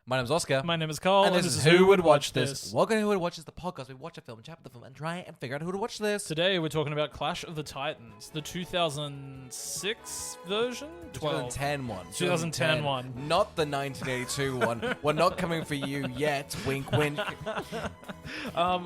My name's Oscar. My name is Cole. And this is Who Would Watch This. Welcome to Who Would Watch This, the podcast. We watch a film, chat with the film, and try and figure out who to watch this. Today we're talking about Clash of the Titans, the 2006 version? 2010 one. 2010 one. Not the 1982 one. We're not coming for you yet. Wink, wink.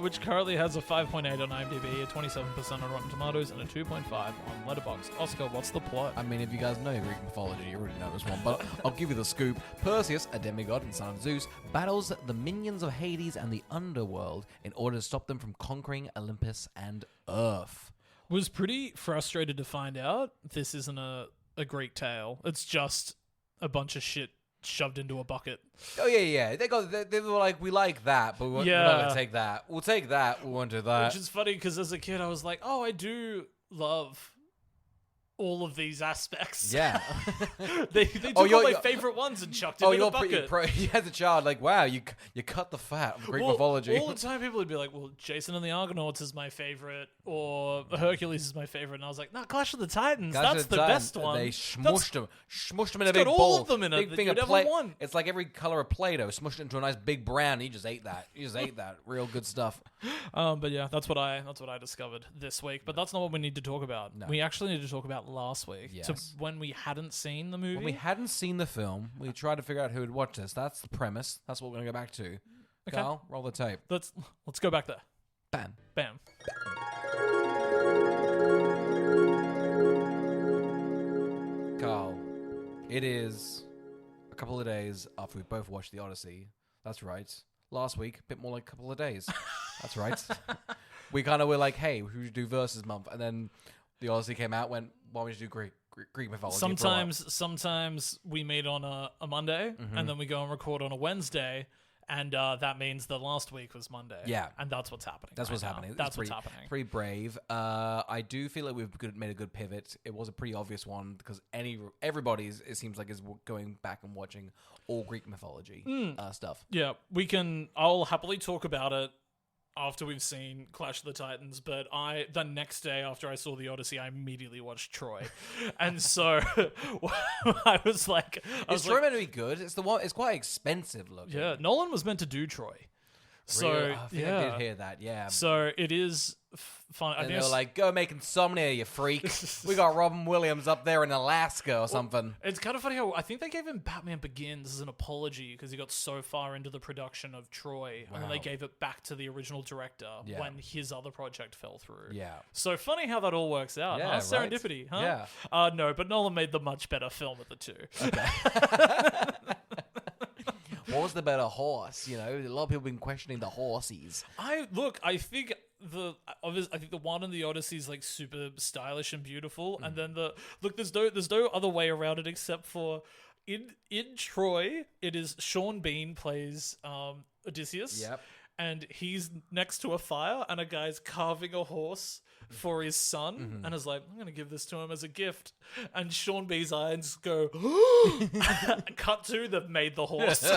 Which currently has a 5.8 on IMDb, a 27% on Rotten Tomatoes, and a 2.5 on Letterboxd. Oscar, what's the plot? I mean, if you guys know Greek mythology, you already know this one, but I'll give you the scoop. Perseus, a demigod and son of Zeus, battles the minions of Hades and the underworld in order to stop them from conquering Olympus and Earth. Was pretty frustrated to find out this isn't a Greek tale. It's just a bunch of shit shoved into a bucket. Oh, yeah. They were like, we like that, but we're not going to take that. We'll take that, we won't do that. Which is funny, because as a kid, I was like, oh, I do love all of these aspects. Yeah. they took all my favorite ones and chucked it in a bucket. As a child, like, wow, you cut the fat of Greek mythology. All the time people would be like, well, Jason and the Argonauts is my favorite, or Hercules is my favorite. And I was like, no, Clash of the Titans, that's the best one. They smushed them in a big bowl. all of them in big it thing that of you'd ever want. It's like every color of Play-Doh, smushed it into a nice big brown, and you just ate that. Real good stuff. But yeah, that's what I discovered this week. But that's not what we need to talk about. No. We actually need to talk about last week. Yes. So when we hadn't seen the movie. When we hadn't seen the film, we tried to figure out who would watch this. That's the premise. That's what we're going to go back to. Okay. Carl, roll the tape. Let's go back there. Bam. Bam. Carl, it is a couple of days after we both watched the Odyssey. That's right. Last week, a bit more like a couple of days. That's right. We kind of were like, hey, who should do Versus Month? And then the Odyssey came out, went, why don't we do Greek mythology? Sometimes we meet on a Monday, and then we go and record on a Wednesday, and that means the last week was Monday. Yeah. And that's what's happening. That's what's happening. That's what's happening. Pretty brave. I do feel like we've made a good pivot. It was a pretty obvious one because everybody, it seems like, is going back and watching all Greek mythology stuff. Yeah, I'll happily talk about it after we've seen Clash of the Titans, but the next day after I saw the Odyssey, I immediately watched Troy. And so I was like... Is Troy meant to be good? It's quite expensive looking. Yeah, Nolan was meant to do Troy. So, really? I think I did hear that, yeah. So it is fun. And they were like, go make Insomnia, you freak. We got Robin Williams up there in Alaska or something. It's kind of funny how I think they gave him Batman Begins as an apology because he got so far into the production of Troy. Wow. And then they gave it back to the original director when his other project fell through. Yeah. So funny how that all works out. Yeah, serendipity, right? huh? Yeah. No, but Nolan made the much better film of the two. Okay. What was the better horse? You know, a lot of people have been questioning the horsies. I think the one in the Odyssey is like super stylish and beautiful, and then there's no other way around it except for in Troy, it is Sean Bean plays Odysseus. Yep. And he's next to a fire, and a guy's carving a horse for his son, and is like, I'm going to give this to him as a gift. And Sean B's eyes go, cut to, they've made the horse.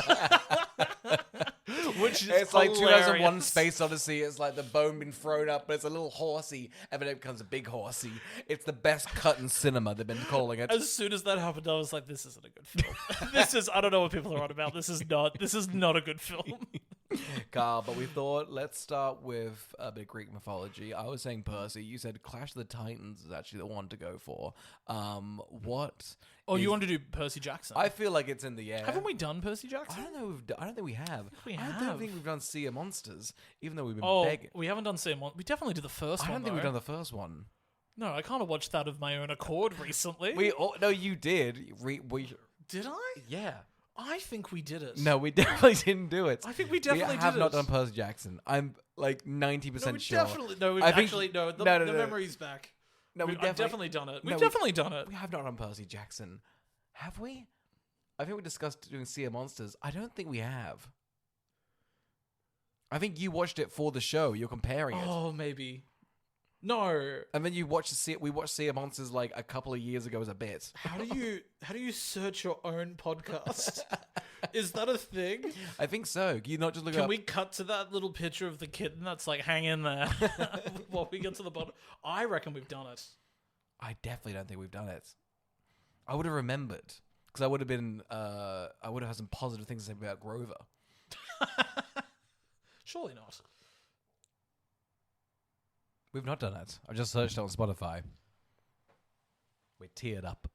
Which is it's hilarious. like 2001 Space Odyssey. It's like the bone been thrown up, but it's a little horsey, and then it becomes a big horsey. It's the best cut in cinema, they've been calling it. As soon as that happened, I was like, this isn't a good film. I don't know what people are on about. This is not a good film. Carl, but we thought, let's start with a bit of Greek mythology. I was saying Percy. You said Clash of the Titans is actually the one to go for. You want to do Percy Jackson? I feel like it's in the air. Haven't we done Percy Jackson? I don't know. I don't think we have. I don't think we've done Sea of Monsters, even though we've been begging. We haven't done Sea of Monsters. We definitely did the first one. I don't think we've done the first one. No, I kind of watched that of my own accord recently. No, you did. Did I? Yeah. I think we did it. No, we definitely didn't do it. I think we definitely did it. We have not done Percy Jackson. I'm like 90% sure. The memory's back. No, we've definitely done it. We've definitely done it. We have not done Percy Jackson. Have we? I think we discussed doing Sea of Monsters. I don't think we have. I think you watched it for the show. You're comparing it. Oh, maybe. No. And then we watched Sea of Monsters like a couple of years ago as a bit. How do you search your own podcast? Is that a thing? I think so. Can you not just look Can up? we cut to that little picture of the kitten that's like hang in there while we get to the bottom? I reckon we've done it. I definitely don't think we've done it. I would have remembered. Because I would have been, I would have had some positive things to say about Grover. Surely not. We've not done it. I just searched it on Spotify. We're teared up.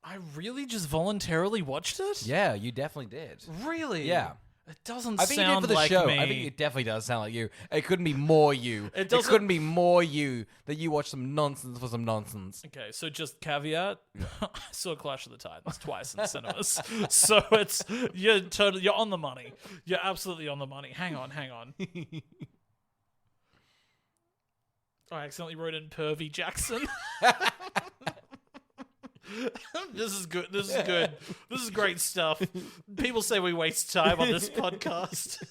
I really just voluntarily watched it? Yeah, you definitely did. Really? Yeah. It doesn't I think you did sound for the like show. me. I think it definitely does sound like you. It couldn't be more you. It doesn't- couldn't be more you that you watch some nonsense for some nonsense. Okay, so just caveat, I saw Clash of the Titans twice in the cinemas. So it's you're on the money. You're absolutely on the money. Hang on. I accidentally wrote in Pervy Jackson. This is good. This is great stuff. People say we waste time on this podcast.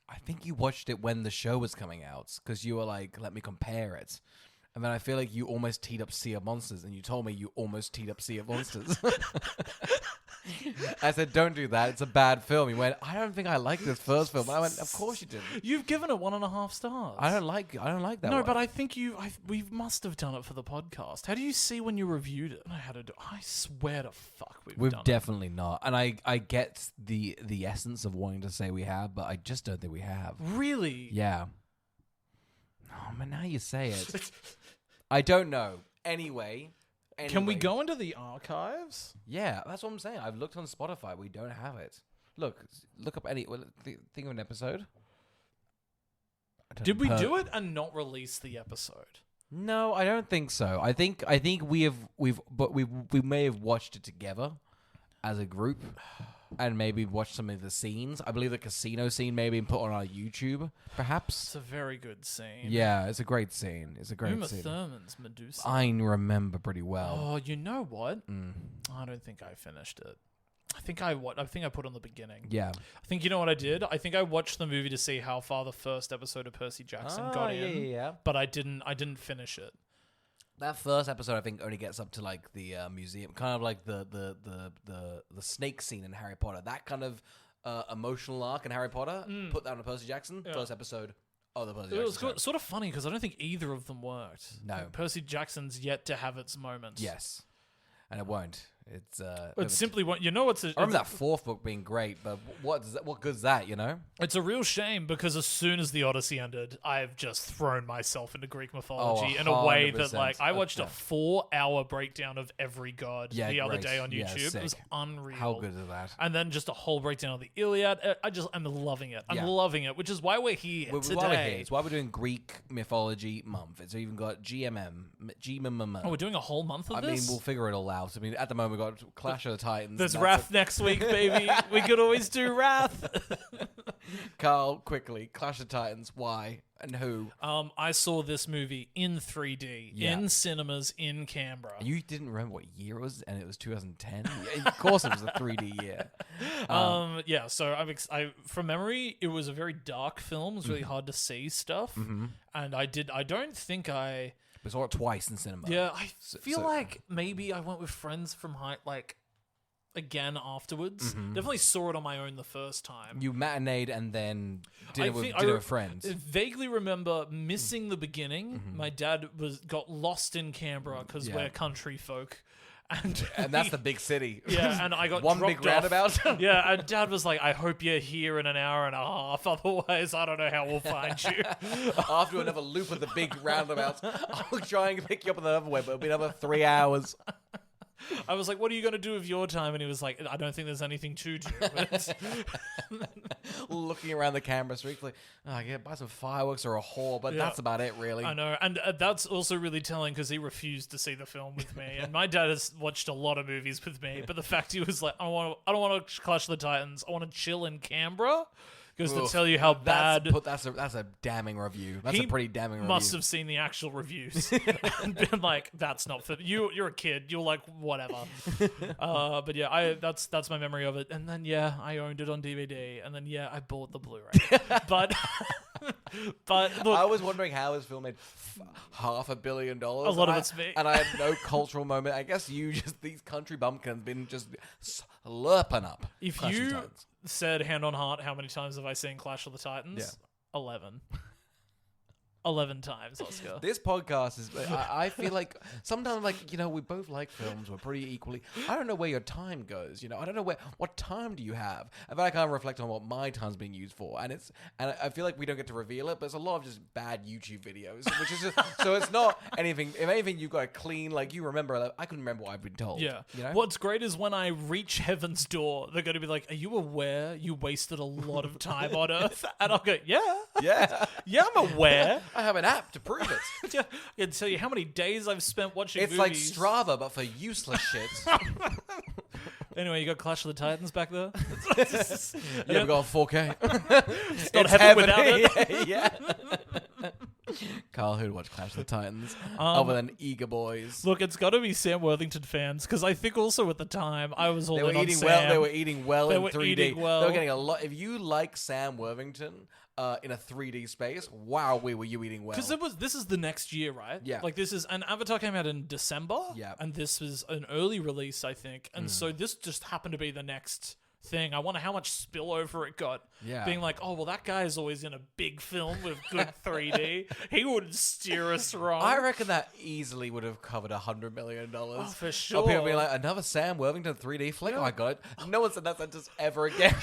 I think you watched it when the show was coming out because you were like, let me compare it. And then I feel like you almost teed up Sea of Monsters, and you told me you almost teed up Sea of Monsters. I said, don't do that. It's a bad film. You went, I don't think I like this first film. I went, of course you didn't. You've given it 1.5 stars. I don't like that No, one. but I think we must have done it for the podcast. How do you see when you reviewed it? I swear to fuck we've done definitely not. And I get the essence of wanting to say we have, but I just don't think we have. Really? Yeah. Oh, man, now you say it. I don't know. Anyway. Can we go into the archives? Yeah, that's what I'm saying. I've looked on Spotify. We don't have it. Look up any. Think of an episode. Did we do it and not release the episode? No, I don't think so. I think we may have watched it together as a group, and maybe watched some of the scenes. I believe the casino scene may have been put on our YouTube, perhaps. It's a very good scene. Yeah, it's a great scene. Uma Scene. Thurman's Medusa. I remember pretty well. Oh, you know what? I don't think I finished it. I think I put on the beginning. Yeah. I think you know what I did? I think I watched the movie to see how far the first episode of Percy Jackson got in. Yeah. But I didn't finish it. That first episode, I think, only gets up to like the museum, kind of like the snake scene in Harry Potter. That kind of emotional arc in Harry Potter. Put that on Percy Jackson. Yeah. First episode. Oh, the Percy It Jackson. was sort of funny because I don't think either of them worked. No. Like, Percy Jackson's yet to have its moments. Yes, and it won't. It simply won't. You know what's? I remember that fourth book being great, but what good's that? You know, it's a real shame because as soon as the Odyssey ended, I've just thrown myself into Greek mythology in a way that, 100%. like, I watched a 4-hour breakdown of every god the other great. day on Yeah, YouTube. It was sick. unreal. How good is that? And then just a whole breakdown of the Iliad. I'm loving it. I'm Yeah. loving it, which is why we're here Why today. we're here. It's why we're doing Greek mythology month. It's even got GMM. Oh, we're doing a whole month of I this? mean, we'll figure it all out. I mean, at the moment, we've got Clash of the Titans. There's and Wrath next week, baby. We could always do Wrath. Carl, quickly, Clash of the Titans. Why and who? I saw this movie in 3D, Yeah. in cinemas in Canberra. You didn't remember what year it was, and it was 2010. Yeah, of course, it was a 3D year. Yeah, so I from memory, it was a very dark film. It was really hard to see stuff, and I don't think I. We saw it twice in cinema. Yeah, I feel like maybe I went with friends from again afterwards. Definitely saw it on my own the first time. You matineed and then dinner with friends. I vaguely remember missing the beginning. My dad got lost in Canberra because we're country folk. And that's the big city. Yeah, and I got one dropped big roundabout. Yeah, and Dad was like, I hope you're here in an hour and a half. Otherwise, I don't know how we'll find you. After another loop of the big roundabouts, I'll try and pick you up on the other way, but it'll be another 3 hours. I was like, what are you going to do with your time? And he was like, I don't think there's anything to do. Looking around the Canberra streets like, oh, yeah, buy some fireworks or a whore, but that's about it, really. I know. And that's also really telling because he refused to see the film with me. And my dad has watched a lot of movies with me. But the fact he was like, I don't want to Clash of the Titans. I want to chill in Canberra. Goes to tell you how bad. That's a damning review. That's a pretty damning review. Must have seen the actual reviews and been like, "That's not for you. You're a kid. You're like whatever." But yeah, that's my memory of it. And then I owned it on DVD. And then I bought the Blu-ray. But look, I was wondering how his film made $500 million. A lot of it's me. And I had no cultural moment. I guess these country bumpkins been just slurping up. If Clash of you Titans. said hand on heart, how many times have I seen Clash of the Titans? Yeah. 11. 11 times, Oscar. This podcast is. I feel like sometimes, like we both like films. We're pretty equally. I don't know where your time goes. I don't know what time do you have. But I can't reflect on what my time's being used for, and I feel like we don't get to reveal it. But it's a lot of just bad YouTube videos, which is just, so it's not anything. If anything, you've got a clean. Like you remember. Like, I couldn't remember what I've been told. Yeah. You know? What's great is when I reach heaven's door, they're going to be like, "Are you aware you wasted a lot of time on Earth?" And I'll go, "Yeah, Yeah. I'm aware." I have an app to prove it. I can tell you how many days I've spent watching It's movies. like Strava, but for useless shit. Anyway, you got Clash of the Titans back there? You ever got 4K? It's not heaven without it. yeah. Carl, who'd watch Clash of the Titans other than eager boys? Look, it's got to be Sam Worthington fans, because I think also at the time I was all They were in on eating Sam. well. They were eating well They in were 3D. eating well. They were getting a lot. If you like Sam Worthington in a 3D space, wow, were you eating well? Because this is the next year, right? Yeah. Like and Avatar came out in December. Yeah. And this was an early release, I think. And so this just happened to be the next thing. I wonder how much spillover it got. Yeah. Being like, oh, well, that guy is always in a big film with good 3D. He wouldn't steer us wrong. I reckon that easily would have covered $100 million. Oh, for Or sure. people being like, another Sam Worthington 3D flick? Oh my god. No one said that sentence ever again.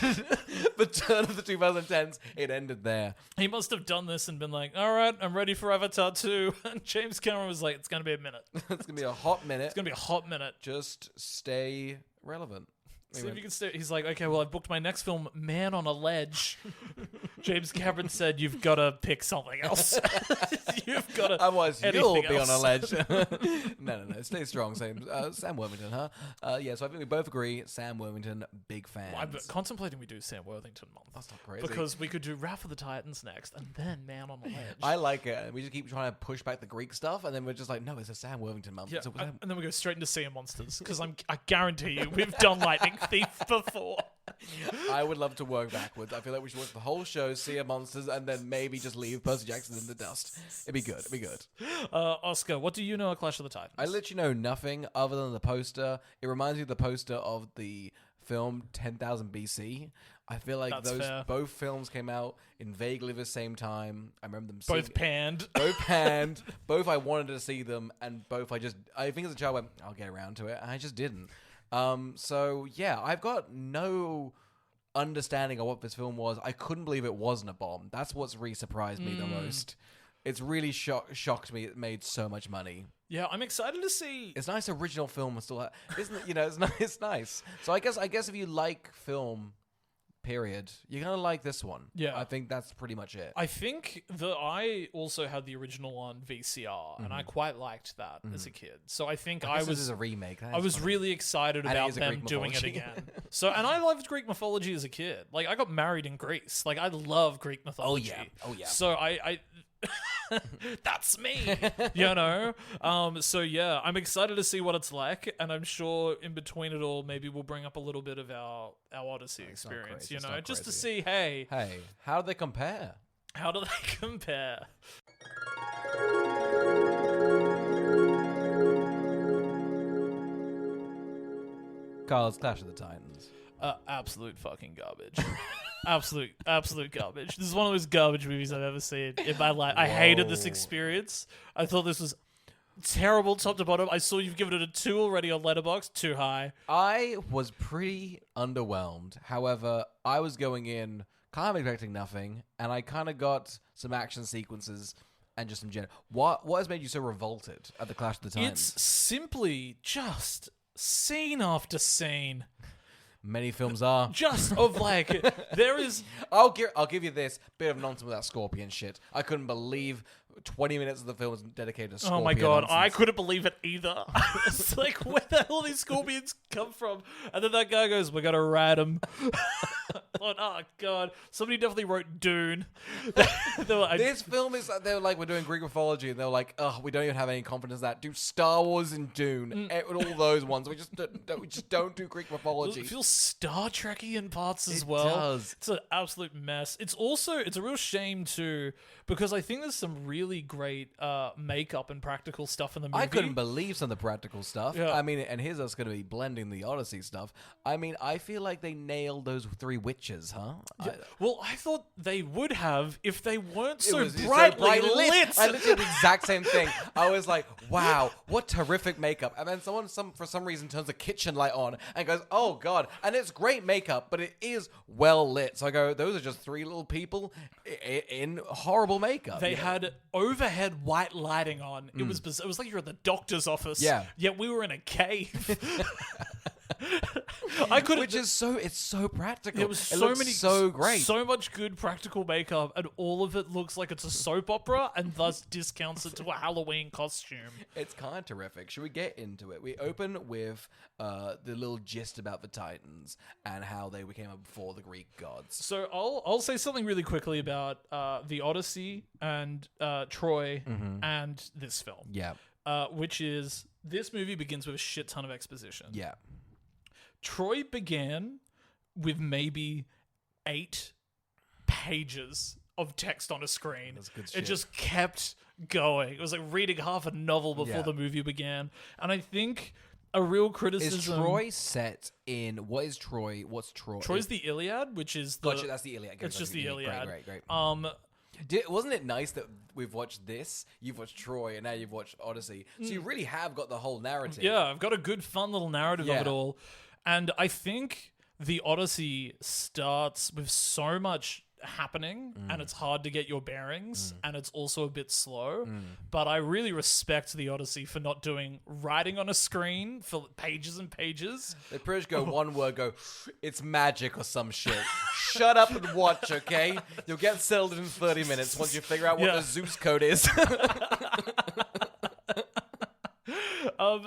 The turn of the 2010s, it ended there. He must have done this and been like, all right, I'm ready for Avatar 2. And James Cameron was like, it's going to be a minute. It's going to be a hot minute. It's going to be a hot minute. Just stay relevant. See if you can stay. He's like, okay, well, I've booked my next film, Man on a Ledge. James Cameron said, you've got to pick something else. You've got to. Otherwise, you'll anything be else. on a ledge. No. Stay strong. Sam Worthington, huh? Yeah, so I think we both agree. Sam Worthington, big fans. I'm contemplating we do Sam Worthington month. That's not crazy. Because we could do Wrath of the Titans next, and then Man on a Ledge. I like it. We just keep trying to push back the Greek stuff, and then we're just like, no, it's a Sam Worthington month. Yeah, So and then we go straight into Sea of Monsters, because I guarantee you we've done Lightning Thief before. I would love to work backwards. I feel like we should watch the whole show, see a monsters, and then maybe just leave Percy Jackson in the dust. It'd be good. Oscar, what do you know of Clash of the Titans? I literally know nothing other than the poster. It reminds me of the poster of the film 10,000 BC. I feel like That's fair. both films came out in vaguely the same time. I remember them Both panned. Both panned. Both I wanted to see them, and both I think as a child went, I'll get around to it, and I just didn't. So yeah, I've got no understanding of what this film was. I couldn't believe it wasn't a bomb. That's what's really surprised me the most. It's really shocked me. It made so much money. Yeah, I'm excited to see. It's a nice original film. Isn't it? It's nice. So I guess if you like film, period, you're gonna like this one. Yeah. I think that's pretty much it. I think that I also had the original on VCR, and I quite liked that as a kid. So I think I guess this is a remake. I was really excited And it about is a them Greek doing it mythology. again. And I loved Greek mythology as a kid. Like, I got married in Greece. Like, I love Greek mythology. Oh yeah. So I that's me, So yeah, I'm excited to see what it's like, and I'm sure in between it all, maybe we'll bring up a little bit of our Odyssey experience, crazy, it's not just to crazy. see, hey, how do they compare? how do they compare? Carl's Clash of the Titans. Absolute fucking garbage. Absolute garbage. This is one of those garbage movies I've ever seen in my life. I hated this experience. I thought this was terrible top to bottom. I saw you've given it a 2 already on Letterboxd. Too high. I was pretty underwhelmed. However, I was going in kind of expecting nothing, and I kind of got some action sequences and just some general. What has made you so revolted at the Clash of the Titans? It's simply just scene after scene. Many films are. Just of there is. I'll give you this bit of nonsense with that Scorpion shit. I couldn't believe 20 minutes of the film was dedicated to Scorpion. Oh my god, nonsense. I couldn't believe it either. It's like, where the hell these scorpions come from? And then that guy goes, "We're gonna ride them." Oh god, somebody definitely wrote Dune. They were like, This film is. They were like, we're doing Greek mythology, and they were like, oh, we don't even have any confidence in that. Do Star Wars and Dune, all those ones. We just don't do Greek mythology. It feels Star Trek-y in parts as It well. does. It's an absolute mess. It's a real shame too, because I think there's some really great makeup and practical stuff in the movie. I couldn't believe some of the practical stuff. Yeah. I mean, and here's us going to be blending the Odyssey stuff. I mean, I feel like they nailed those 3 witches witches, huh? Well, I thought they would have if they weren't It so was brightly lit. I literally did the exact same thing. I was like, wow, what terrific makeup. And then someone for some reason turns a kitchen light on and goes, oh God. And it's great makeup, but it is well lit. So I go, those are just three little people in horrible makeup. They had overhead white lighting on. It was bizarre. It was like you're at the doctor's office. Yeah. Yet we were in a cave. It's so practical. There was so great. so much good practical makeup, and all of it looks like it's a soap opera, and thus discounts it to a Halloween costume. It's kind of terrific. Should we get into it? We open with the little gist about the Titans and how they came up before the Greek gods. So I'll say something really quickly about the Odyssey and Troy and this film. Yeah. Which is, this movie begins with a shit ton of exposition. Yeah. Troy began with maybe 8 pages of text on a screen. That's good It shit. just kept going. It was like reading half a novel before the movie began. And I think a real criticism... Is Troy set in... What is Troy? What's Troy? Troy's the Iliad, which is the... Gotcha, that's the Iliad. It's just the Iliad. Great. Um, Wasn't it nice that we've watched this, you've watched Troy, and now you've watched Odyssey? So you really have got the whole narrative. Yeah, I've got a good, fun little narrative of it all. And I think the Odyssey starts with so much happening, and it's hard to get your bearings, and it's also a bit slow. But I really respect the Odyssey for not doing writing on a screen for pages and pages. They pretty much go one word, go, it's magic or some shit. Shut up and watch, okay? You'll get settled in 30 minutes once you figure out what the Zeus code is.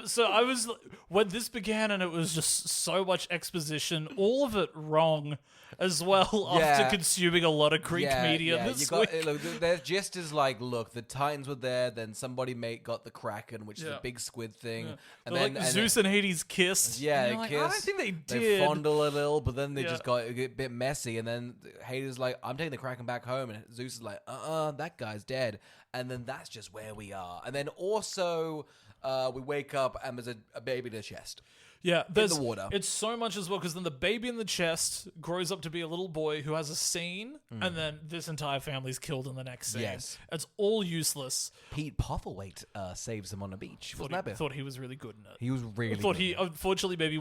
So I was, when this began and it was just so much exposition, all of it wrong as well after consuming a lot of Greek media this week. Look, their gist is like, look, the Titans were there, then somebody got the Kraken, which is a big squid thing. And then Zeus and Hades kissed. Yeah, and they like, kissed. I don't think they did. They fondle a little, but then they just got a bit messy. And then Hades is like, I'm taking the Kraken back home. And Zeus is like, that guy's dead. And then that's just where we are. And then also... we wake up and there's a baby in the chest. Yeah, in the water. It's so much as well, because then the baby in the chest grows up to be a little boy who has a scene, and then this entire family's killed in the next scene. Yes. It's all useless. Pete Postlethwaite saves him on a beach. Thought he was really good in it. He was really Thought good. he, unfortunately, maybe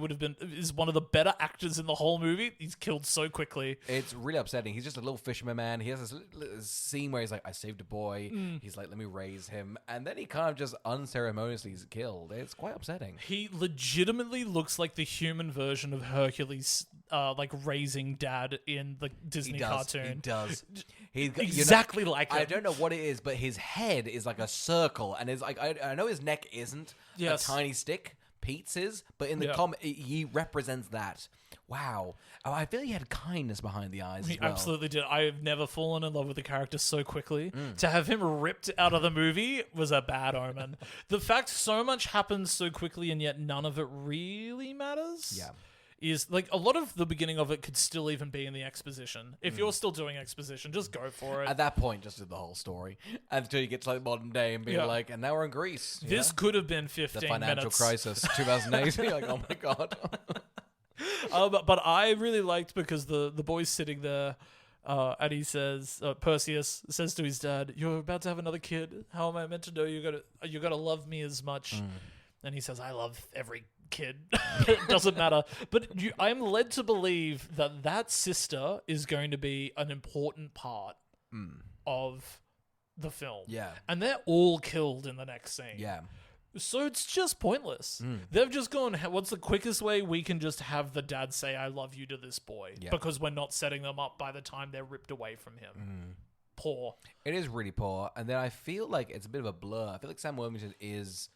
is one of the better actors in the whole movie. He's killed so quickly. It's really upsetting. He's just a little fisherman man. He has this scene where he's like, I saved a boy. He's like, let me raise him. And then he kind of just unceremoniously is killed. It's quite upsetting. He legitimately looks like the human version of Hercules, like raising dad in the Disney cartoon. He does. Exactly like him. I don't know what it is, but his head is like a circle, and it's like I know his neck isn't a tiny stick. Pete's is, but in the comic, he represents that. Wow. Oh, I feel he had kindness behind the eyes as well. Absolutely did. I've never fallen in love with the character so quickly. To have him ripped out of the movie was a bad omen. The fact so much happens so quickly and yet none of it really matters is, like, a lot of the beginning of it could still even be in the exposition. If you're still doing exposition, just go for it. At that point, just do the whole story until you get to like modern day and be like, and now we're in Greece. This could have been 15 the financial minutes. crisis, 2008. You're like, oh my God. But I really liked, because the boy's sitting there, and he says, Perseus says to his dad, "You're about to have another kid. How am I meant to know you're gonna love me as much?" And he says, "I love every kid. It doesn't matter." But I'm led to believe that sister is going to be an important part of the film. Yeah. And they're all killed in the next scene. Yeah. So it's just pointless. They've just gone, what's the quickest way we can just have the dad say, "I love you" to this boy? Yeah. Because we're not setting them up by the time they're ripped away from him. Poor. It is really poor. And then I feel like it's a bit of a blur. I feel like Sam Worthington is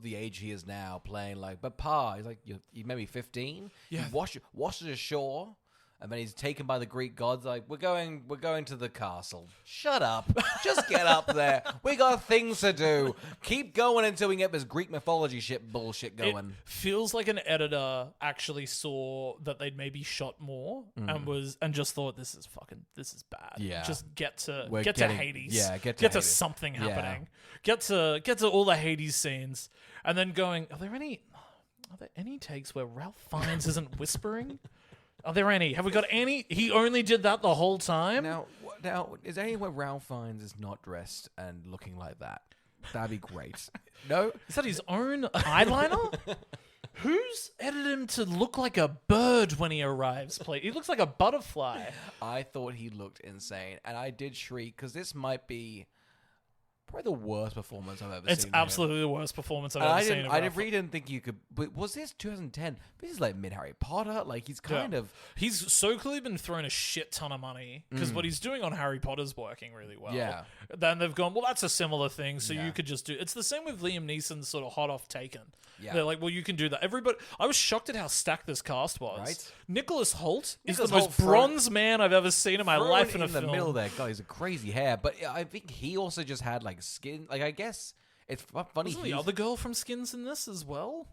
the age he is now, playing like, but Pa, he's like, you're maybe 15? Yeah. He washes ashore. And then he's taken by the Greek gods. Like, we're going to the castle. Shut up! Just get up there. We got things to do. Keep going until we can get this Greek mythology bullshit going. It feels like an editor actually saw that they'd maybe shot more and just thought, this is bad. Yeah. Just get to Hades. Yeah, get to Get to Hades. something happening. Get to all the Hades scenes, and then going, are there any takes where Ralph Fiennes isn't whispering? Are there any? Have we got any? He only did that the whole time? Now, is there anywhere Ralph Fiennes is not dressed and looking like that? That'd be great. No? Is that his own eyeliner? Who's edited him to look like a bird when he arrives, please? He looks like a butterfly. I thought he looked insane, and I did shriek, because this might be probably the worst performance I've ever seen. It's absolutely the worst performance I've ever seen. I really didn't think you could. But was this 2010? This is like mid Harry Potter. Like he's kind of. He's so clearly been thrown a shit ton of money because what he's doing on Harry Potter's working really well. Yeah. Then they've gone, well, that's a similar thing, so you could just do. It's the same with Liam Neeson's sort of hot off Taken. Yeah. They're like, well, you can do that. Everybody, I was shocked at how stacked this cast was. Right. Nicholas Hoult is the most bronze man I've ever seen in my life in a film. In the middle there, God, he's a crazy hair, but I think he also just had like skin. Like I guess it's funny. Wasn't the other girl from Skins in this as well?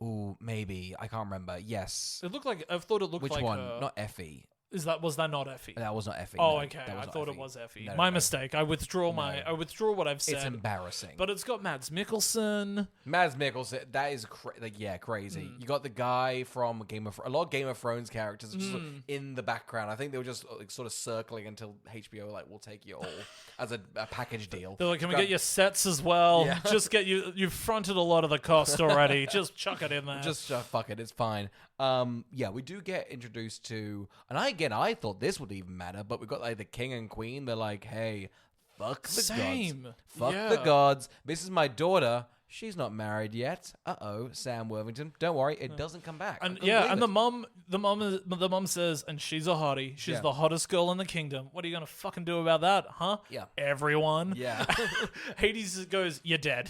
Oh, maybe I can't remember. Yes, it looked like. I thought it looked like. Which one? Not Effie. Was that not Effie? That was not Effie. Oh, no, okay. I thought it was Effie. No, my mistake. I withdraw what I've said. It's embarrassing. But it's got Mads Mikkelsen. That is crazy. You got the guy from a lot of Game of Thrones characters just in the background. I think they were just like sort of circling until HBO were like, we'll take you all as a package deal. They're like, can we get your sets as well? Yeah. Just get you. You've fronted a lot of the cost already. Just chuck it in there. Just fuck it. It's fine. We do get introduced to, and I thought this would even matter, but we got like the king and queen. They're like, hey, fuck the gods. Fuck the gods. This is my daughter. She's not married yet. Sam Worthington. Don't worry, it doesn't come back. And the mom says, and she's a hottie. She's the hottest girl in the kingdom. What are you gonna fucking do about that, huh? Yeah. Everyone. Yeah. Hades goes, you're dead.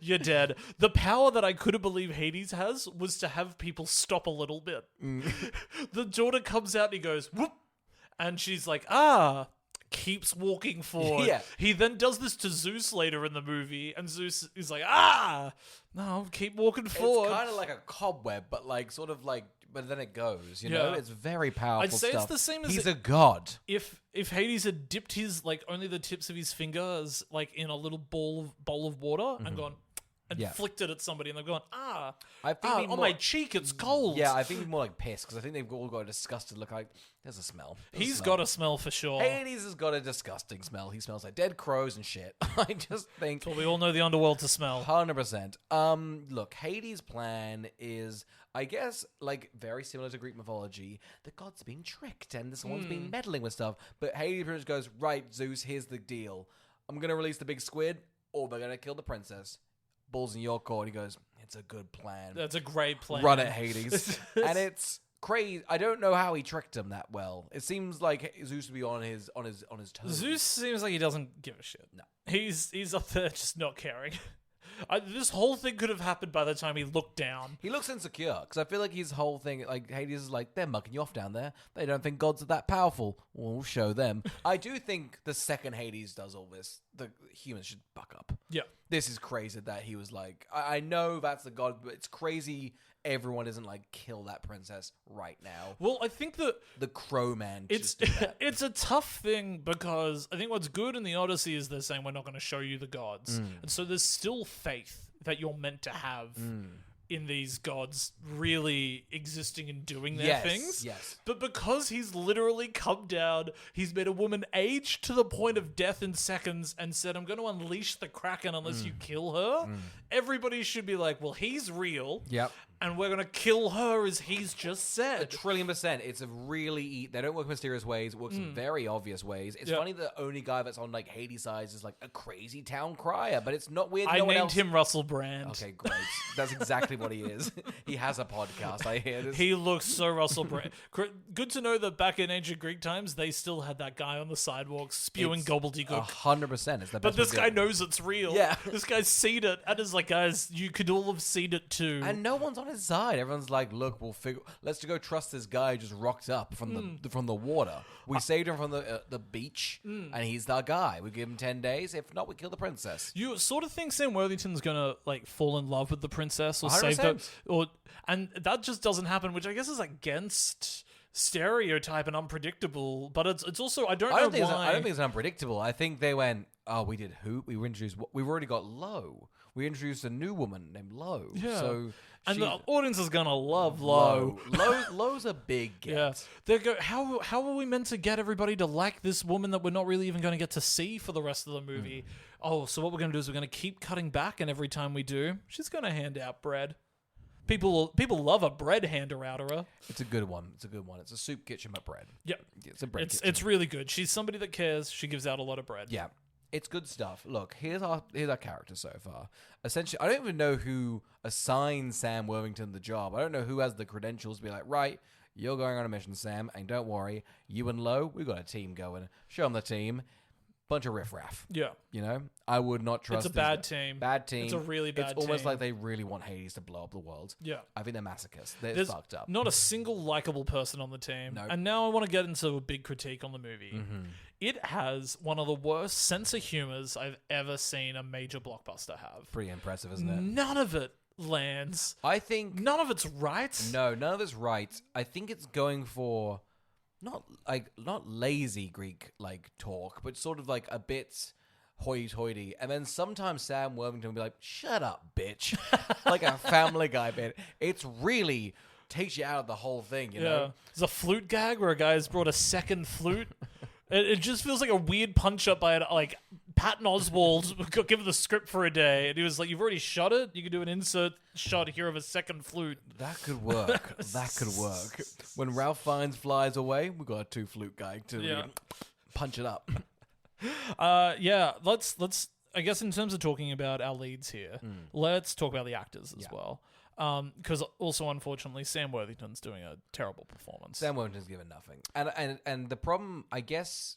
You're dead. The power that I couldn't believe Hades has was to have people stop a little bit. The daughter comes out and he goes, whoop, and she's like, keeps walking forward. Yeah. He then does this to Zeus later in the movie, and Zeus is like, no, keep walking forward. It's kind of like a cobweb, but like sort of like, but then it goes, you know? It's very powerful I'd say stuff. it's the same as... He's a god. If Hades had dipped his, like, only the tips of his fingers, like, in a little bowl of water and gone... and flicked it at somebody, and they've gone, on my cheek, it's cold. Yeah, I think it's more like piss, because I think they've all got a disgusted look like, there's a smell. He's got a smell for sure. Hades has got a disgusting smell. He smells like dead crows and shit. I just think... Well, we all know the underworld to smell. 100%. Look, Hades' plan is, I guess, like, very similar to Greek mythology. The gods are being tricked, and someone's been meddling with stuff. But Hades pretty much goes, right, Zeus, here's the deal. I'm going to release the big squid, or we're going to kill the princess. Ball's in your court. He goes, it's a good plan. That's a great plan. Run it, Hades. And it's crazy. I don't know how he tricked him that well. It seems like Zeus would be on his toes. Zeus seems like he doesn't give a shit. No. He's up there just not caring. This whole thing could have happened by the time he looked down. He looks insecure, because I feel like his whole thing, like, Hades is like, they're mucking you off down there. They don't think gods are that powerful. We'll show them. I do think the second Hades does all this, the humans should buck up. Yeah. This is crazy that he was like, I know that's the god, but it's crazy everyone isn't like, kill that princess right now. Well, I think that... The Crow Man it's a tough thing, because I think what's good in the Odyssey is they're saying we're not going to show you the gods. And so there's still faith that you're meant to have in these gods really existing and doing their things. Yes. But because he's literally come down, he's made a woman age to the point of death in seconds and said, I'm going to unleash the Kraken unless you kill her. Everybody should be like, well, he's real. Yep. And we're going to kill her as he's just said. 1,000,000%. It's a really... They don't work in mysterious ways. It works in very obvious ways. It's funny the only guy that's on, like, Hades' side is, like, a crazy town crier, but it's not weird. I named him Russell Brand. Okay, great. That's exactly what he is. He has a podcast, I hear this. He looks so Russell Brand. Good to know that back in ancient Greek times, they still had that guy on the sidewalk spewing gobbledygook. 100%. It's the best. But this guy knows it's real. Yeah. This guy's seen it. And is like, guys, you could all have seen it too. And no one's on his side. Everyone's like, look, let's go trust this guy who just rocked up from the water. We saved him from the beach, and he's our guy. We give him 10 days. If not, we kill the princess. You sort of think Sam Worthington's gonna like fall in love with the princess or 100%. save her, and that just doesn't happen, which I guess is against stereotype and unpredictable. But it's also I don't know why. I don't think it's unpredictable. I think they went, we did who? We introduced. We've already got Lo. We introduced a new woman named Lo. Yeah. So And the audience is gonna love Lo. Lo's a big get. Yeah, they go. How are we meant to get everybody to like this woman that we're not really even going to get to see for the rest of the movie? Oh, so what we're going to do is we're going to keep cutting back, and every time we do, she's going to hand out bread. People love a bread hander-outerer. It's a good one. It's a soup kitchen but bread. Yep. It's a bread kitchen. It's really good. She's somebody that cares. She gives out a lot of bread. Yeah. It's good stuff. Look, here's our character so far. Essentially, I don't even know who assigned Sam Worthington the job. I don't know who has the credentials to be like, right, you're going on a mission, Sam, and don't worry, you and Lo, we've got a team going. Show them the team. Bunch of riffraff. Yeah. You know? I would not trust It's a bad team. Bad team. It's a really bad team. It's almost like they really want Hades to blow up the world. Yeah. I think they're masochists. There's fucked up. not a single likable person on the team. No. And now I want to get into a big critique on the movie. Mm-hmm. It has one of the worst sense of humors I've ever seen a major blockbuster have. Pretty impressive, isn't it? None of it lands. I think... None of it's right. No, none of it's right. I think it's going for... Not lazy Greek talk, but sort of like a bit hoity-toity. And then sometimes Sam Worthington will be like, shut up, bitch. Like a Family Guy bit. It's really takes you out of the whole thing, you know? There's a flute gag where a guy's brought a second flute. It just feels like a weird punch-up by Patton Oswalt got given the script for a day, and he was like, you've already shot it? You can do an insert shot here of a second flute. That could work. That could work. When Ralph Fiennes flies away, we've got a two-flute guy to punch it up. Let's I guess in terms of talking about our leads here, let's talk about the actors as well. Because also, unfortunately, Sam Worthington's doing a terrible performance. Sam Worthington's given nothing. And the problem, I guess...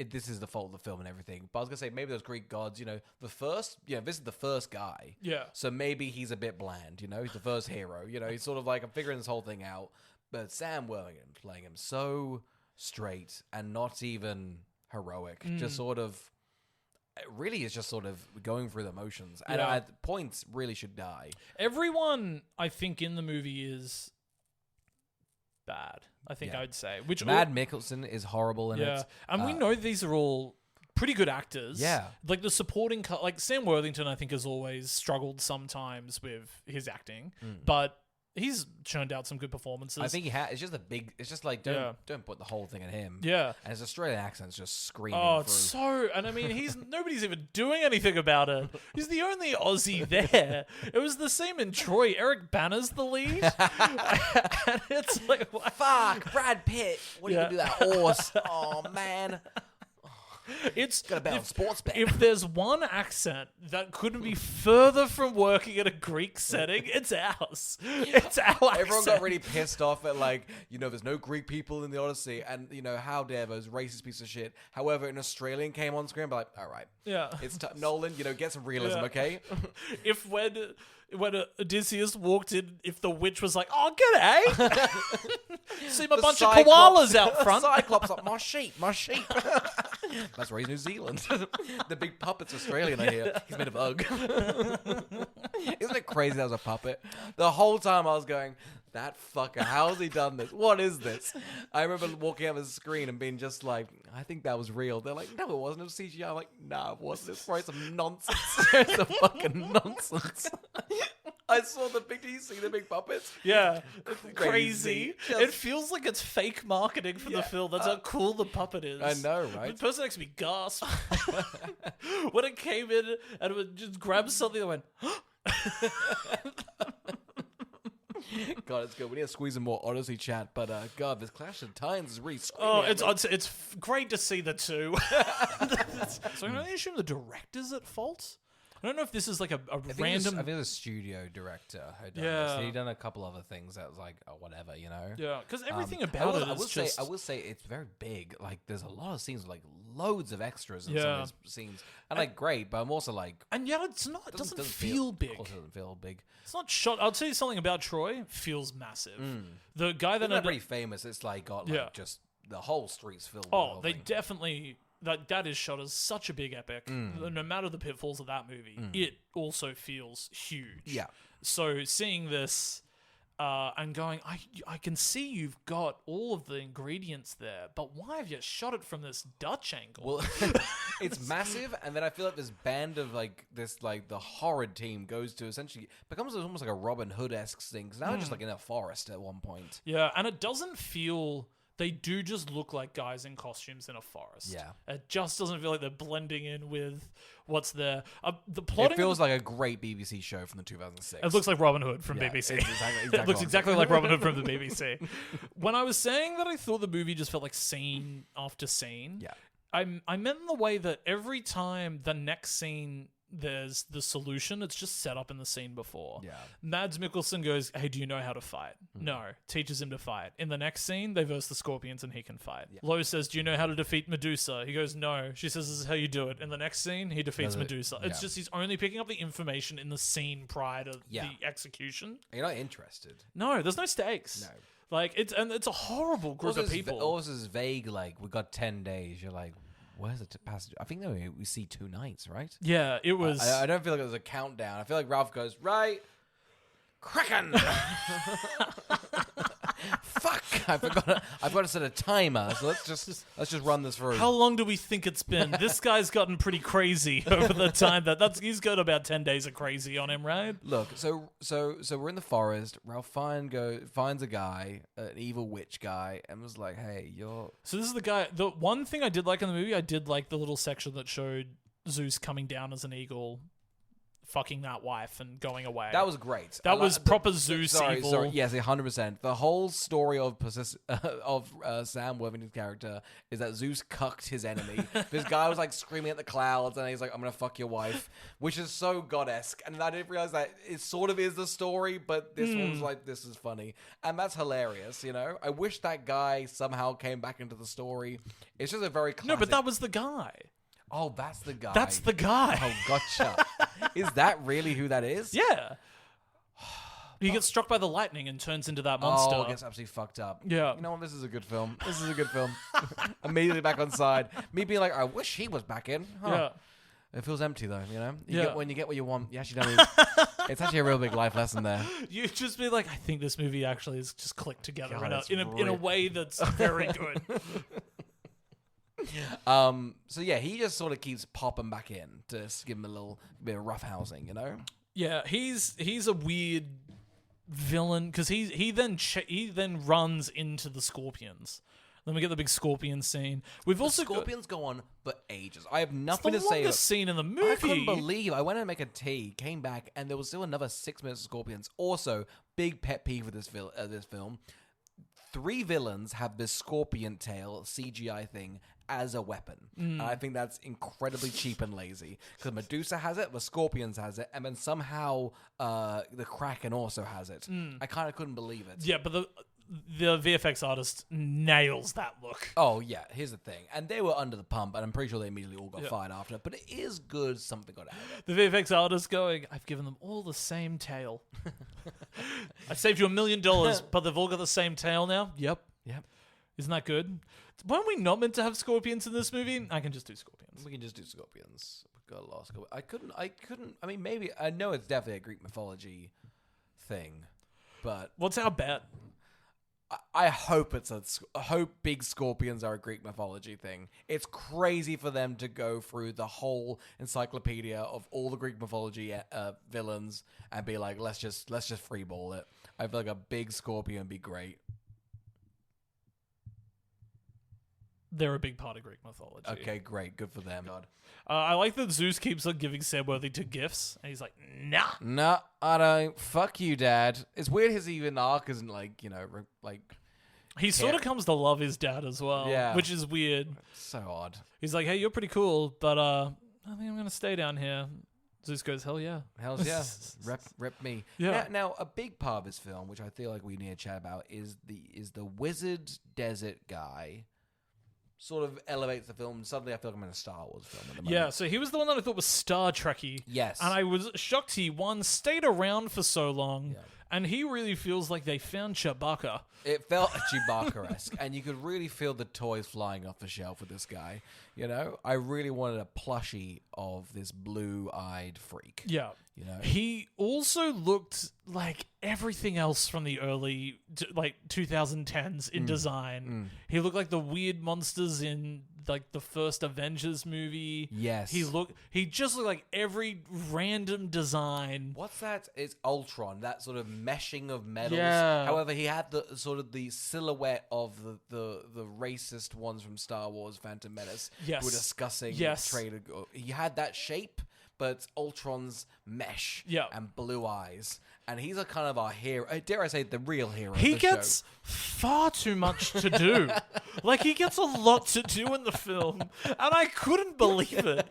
this is the fault of the film and everything. But I was gonna say maybe those Greek gods, this is the first guy. Yeah. So maybe he's a bit bland. He's the first hero. He's sort of like I'm figuring this whole thing out. But Sam Worthington playing him so straight and not even heroic, just sort of. It really is just sort of going through the motions, and at points really should die. Everyone, I think, in the movie is bad. I think I would say. Which Mad Mikkelsen is horrible in it. And we know these are all pretty good actors. Yeah. Like the supporting... Sam Worthington, I think, has always struggled sometimes with his acting. But he's churned out some good performances. I think he has. It's just it's just like, don't put the whole thing in him. Yeah. And his Australian accent's just screaming Oh, through. it's so... And I mean, nobody's even doing anything about it. He's the only Aussie there. It was the same in Troy. Eric Banner's the lead. And it's like... What? Fuck, Brad Pitt. What are you going to do that horse? Oh, man. It's got a bet on sports bet. If there's one accent that couldn't be further from working in a Greek setting, it's ours. It's our accent. Everyone got really pissed off at there's no Greek people in the Odyssey, and how dare those racist piece of shit. However, an Australian came on screen, but all right, it's Nolan. Get some realism, okay? If when Odysseus walked in, if the witch was like, "Oh, g'day," see a bunch of koalas out front. Cyclops up, my sheep. That's where he's New Zealand. The big puppet's Australian, I hear. He's made of Ugg. Isn't it crazy that was a puppet? The whole time I was going, that fucker, how has he done this? What is this? I remember walking out of the screen and being just like, I think that was real. They're like, no, it wasn't. It was CGI. I'm like, no, it wasn't. It's probably some nonsense. It's some fucking nonsense. I saw the big... Do you see the big puppets? Yeah. Crazy. It feels like it's fake marketing for the film. That's how cool the puppet is. I know, right? The person next to me gasped. When it came in and it would just grab something, I went... God, it's good. We need to squeeze in more Odyssey chat, but God, this Clash of Titans is really screaming. Oh, it's great to see the two. So I'm going to assume the director's at fault? I don't know if this is like a random... I think the studio director who done this. He'd done a couple other things that was like, oh, whatever, Yeah, because everything about it is I will say it's very big. Like, there's a lot of scenes with, like, loads of extras in some of these scenes. And great, but I'm also like... And yet it's not... It doesn't feel big. Of course it doesn't feel big. It's not shot... I'll tell you something about Troy. Feels massive. The guy that... They're pretty famous. It's like got, just... The whole street's filled with Oh, they definitely... That is shot as such a big epic. No matter the pitfalls of that movie, it also feels huge. Yeah. So seeing this, and going, I can see you've got all of the ingredients there, but why have you shot it from this Dutch angle? Well, it's massive, and then I feel like this band of the horror team goes to essentially becomes almost like a Robin Hood-esque thing. Because now they're just like in a forest at one point. Yeah, and it doesn't feel. They do just look like guys in costumes in a forest. Yeah. It just doesn't feel like they're blending in with what's there. The plotting. It feels like a great BBC show from the 2006. It looks like Robin Hood from Yeah, BBC. exactly It looks what I'm exactly like Robin Hood from the BBC. When I was saying that I thought the movie just felt like scene after scene, Yeah. I meant in the way that every time the next scene there's the solution, it's just set up in the scene before. Yeah. Mads Mikkelsen goes, hey, do you know how to fight? No. Teaches him to fight. In the next scene, they verse the Scorpions and he can fight. Yeah. Lois says, do you know how to defeat Medusa? He goes, no. She says, this is how you do it. In the next scene, he defeats Medusa. It's just he's only picking up the information in the scene prior to the execution. You're not interested. No, there's no stakes. No. Like, it's a horrible group of people. Also, it's vague, like, we got 10 days. You're like, where's the passage? I think we see 2 nights, right? Yeah, it was. I don't feel like there's a countdown. I feel like Ralph goes, right, Kraken. Fuck! I've got to set a timer. So let's just run this through. How long do we think it's been? This guy's gotten pretty crazy over the time he's got about 10 days of crazy on him, right? Look, so we're in the forest. Ralph Fiennes finds a guy, an evil witch guy, and was like, "Hey, you're." So this is the guy. The one thing I did like in the movie, I did like the little section that showed Zeus coming down as an eagle, fucking that wife and going away. That was great. That was proper Zeus evil. Sorry, yes, 100%. The whole story of Sam Worthington's character is that Zeus cucked his enemy. This guy was like screaming at the clouds, and he's like, "I'm gonna fuck your wife," which is so god-esque. And I didn't realize that it sort of is the story, but this one was like, "This is funny," and that's hilarious. You know, I wish that guy somehow came back into the story. It's just a very classic. No, but that was the guy. Oh, that's the guy. That's the guy. Oh, gotcha. Is that really who that is? Yeah. He gets struck by the lightning and turns into that monster. Oh, gets absolutely fucked up. Yeah. You know what? This is a good film. This is a good film. Immediately back on side. Me being like, I wish he was back in. Huh. Yeah. It feels empty though, you know? When you get what you want, you actually don't need... It's actually a real big life lesson there. You just be like, I think this movie actually is just clicked together God, in a way that's very good. So yeah, he just sort of keeps popping back in to give him a little bit of roughhousing, you know? Yeah, he's a weird villain because he then runs into the Scorpions. Then we get the big Scorpion scene. We've also Scorpions go on for ages. I have nothing it's to the say. longest scene in the movie. I couldn't believe I went to make a tea, came back, and there was still another 6 minutes of Scorpions. Also, big pet peeve with this film. 3 villains have this scorpion tail CGI thing as a weapon. And I think that's incredibly cheap and lazy. Because Medusa has it, the Scorpions has it, and then somehow the Kraken also has it. I kind of couldn't believe it. Yeah, but the VFX artist nails that look. Oh, yeah, here's the thing. And they were under the pump, and I'm pretty sure they immediately all got fired after it. But it is good something got out of it. The VFX artist going, I've given them all the same tail. I saved you $1 million, but they've all got the same tail now? Yep. Isn't that good? Weren't we not meant to have scorpions in this movie? I can just do scorpions. We can just do scorpions. We've got a lot of scorpions. I couldn't. I mean, maybe. I know it's definitely a Greek mythology thing, but What's our bet? I hope I hope big scorpions are a Greek mythology thing. It's crazy for them to go through the whole encyclopedia of all the Greek mythology villains and be like, let's just freeball it. I feel like a big scorpion would be great. They're a big part of Greek mythology. Okay, great. Good for them. God. I like that Zeus keeps on giving Sam Worthington gifts, and he's like, nah. Nah, I don't. Fuck you, Dad. It's weird his even arc isn't like, you know, like... He sort of comes to love his dad as well, which is weird. So odd. He's like, hey, you're pretty cool, but I think I'm going to stay down here. Zeus goes, hell yeah. Hell yeah. Rep me. Yeah. Now, a big part of this film, which I feel like we need to chat about, is the wizard desert guy sort of elevates the film. Suddenly I feel like I'm in a Star Wars film at the moment. Yeah, so he was the one that I thought was Star Trek-y. Yes. And I was shocked he, one, stayed around for so long, And he really feels like they found Chewbacca. It felt Chewbacca-esque, and you could really feel the toys flying off the shelf with this guy. You know, I really wanted a plushie of this blue-eyed freak. Yeah. You know, He also looked like everything else from the early, 2010s in design. He looked like the weird monsters in, like, the first Avengers movie. Yes. He just looked like every random design. What's that? It's Ultron, that sort of meshing of metals. Yeah. However, he had the sort of the silhouette of the racist ones from Star Wars Phantom Menace. Yes. Who were discussing Yes. trade. He had that shape, but it's Ultron's mesh and blue eyes. And he's a kind of our hero. Dare I say, the real hero He of the gets far too much to do. Like, he gets a lot to do in the film, and I couldn't believe it.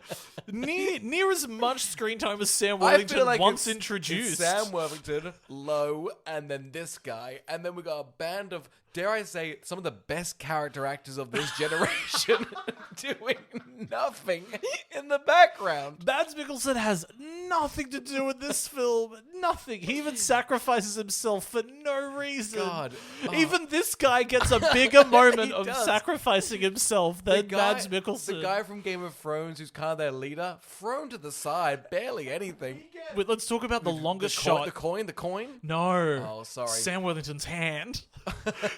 Near as much screen time as Sam show. I Worthington feel like once it's introduced. Sam Worthington, Lowe, and then this guy. And then we got a band of, dare I say, some of the best character actors of this generation doing nothing in the background. Mads Mikkelsen has nothing to do with this film. Nothing. He even sacrifices himself for no reason. God. Even this guy gets a bigger moment He of does. sacrificing himself than Mads Mikkelsen. The guy from Game of Thrones, who's kind of their leader, thrown to the side, barely anything. Wait, let's talk about the longest shot. The coin? No. Oh, sorry. Sam Worthington's hand.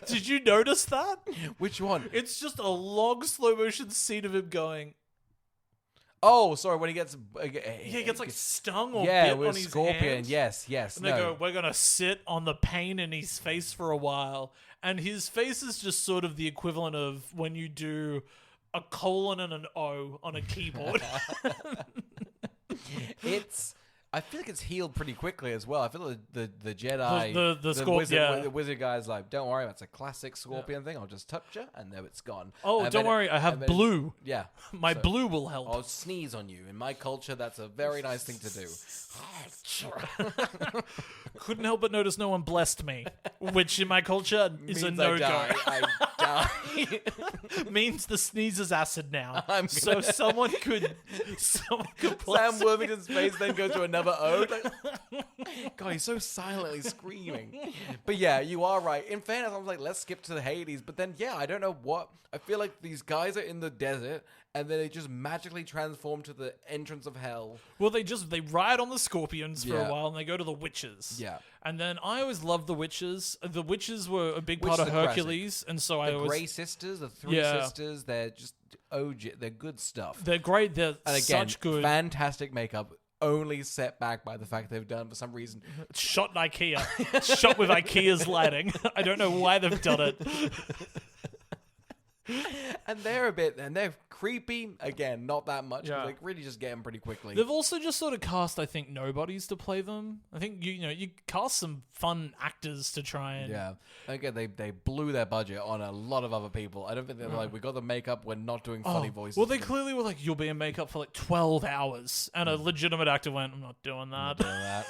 Did you notice that? Which one? It's just a long slow motion scene of him going. Oh, sorry, when he gets... He gets like stung or yeah, bit with on his Scorpion. hand. Yes. And they go, we're going to sit on the pain in his face for a while. And his face is just sort of the equivalent of when you do a colon and an O on a keyboard. I feel like it's healed pretty quickly as well. I feel like the Jedi, the wizard guy's like, don't worry, that's a classic Scorpion thing. I'll just touch you, and then it's gone. Oh, and don't worry, I have blue. Yeah, My blue will help. I'll sneeze on you. In my culture, that's a very nice thing to do. Couldn't help but notice no one blessed me, which in my culture is a Means I no-go. die. I die. Means the sneeze is acid now. So someone could bless Sam Worthington's face then goes to another O. God, he's so silently screaming. But yeah, you are right. In fairness, I was like, let's skip to the Hades. But then, yeah, I don't know what. I feel like these guys are in the desert, and then they just magically transform to the entrance of hell. Well, they ride on the scorpions for Yeah. a while, and they go to the witches. Yeah. And then I always loved the witches. The witches were a big Which part is of a classic. Hercules, and so I The always Grey Sisters, the three Yeah. sisters, they're just OG. They're good stuff. they're great. They're And again, such good. fantastic makeup. Only set back by the fact they've done for some reason. Shot in IKEA. Shot with IKEA's lighting. I don't know why they've done it. And they're creepy. Again, not that much. Yeah. But like really just get them pretty quickly. They've also just sort of cast, I think, nobodies to play them. I think you cast some fun actors to try and Yeah. Again, they blew their budget on a lot of other people. I don't think they're like, we got the makeup, we're not doing funny voices. Well, they clearly were like, you'll be in makeup for like 12 hours. And a legitimate actor went, I'm not doing that. Doing that.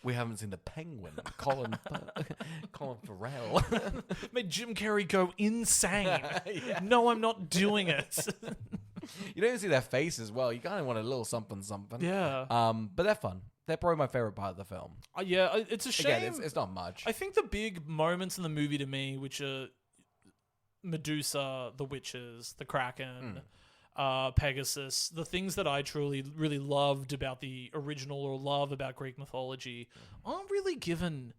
We haven't seen the Penguin, Colin Farrell. Made Jim Carrey go insane. Yeah. No, I'm not doing it. You don't even see their face as well. You kind of want a little something. Yeah. But they're fun. They're probably my favorite part of the film. Yeah, it's a shame. Again, it's not much. I think the big moments in the movie to me, which are Medusa, the witches, the Kraken, Pegasus, the things that I truly really loved about the original or love about Greek mythology aren't really given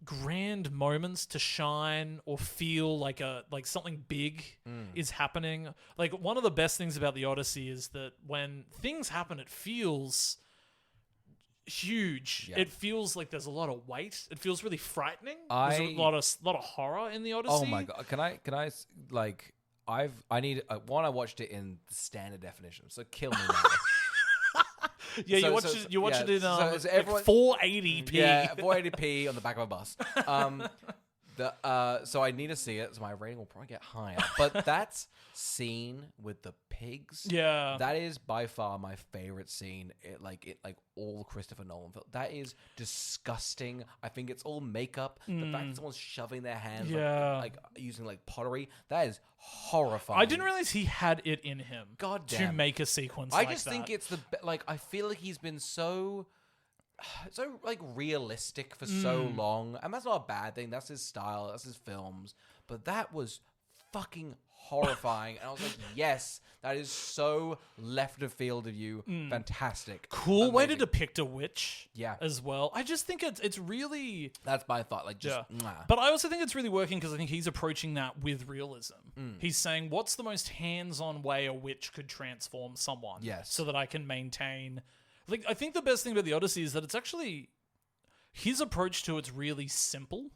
grand moments to shine or feel like something big is happening. Like, one of the best things about the Odyssey is that when things happen, it feels huge. Yeah. It feels like there's a lot of weight. It feels really frightening. I- There's a lot of horror in the Odyssey. Oh my god! Can I like? I need one. I watched it in the standard definition, so kill me now. Yeah, So- you watch it in so everyone- 480p. Yeah, 480p on the back of a bus. So I need to see it, so my rating will probably get higher. But that scene with the pigs, Yeah. that is by far my favorite scene. Like all Christopher Nolan films. That is disgusting. I think it's all makeup. The fact that someone's shoving their hands, Yeah. like using like pottery, that is horrifying. I didn't realize he had it in him God to damn. make a sequence I like just that. think it's I feel like he's been so so like realistic for so long, and that's not a bad thing. That's his style. That's his films. But that was fucking horrifying, and I was like, yes, that is so left of field of you. Fantastic, cool way to amazing. depict a witch. Yeah. as well. I just think it's really. That's my thought. Like, just But I also think it's really working because I think he's approaching that with realism. He's saying, what's the most hands-on way a witch could transform someone? Yes. So that I can maintain. Like, I think the best thing about the Odyssey is that it's actually his approach to it's really simple.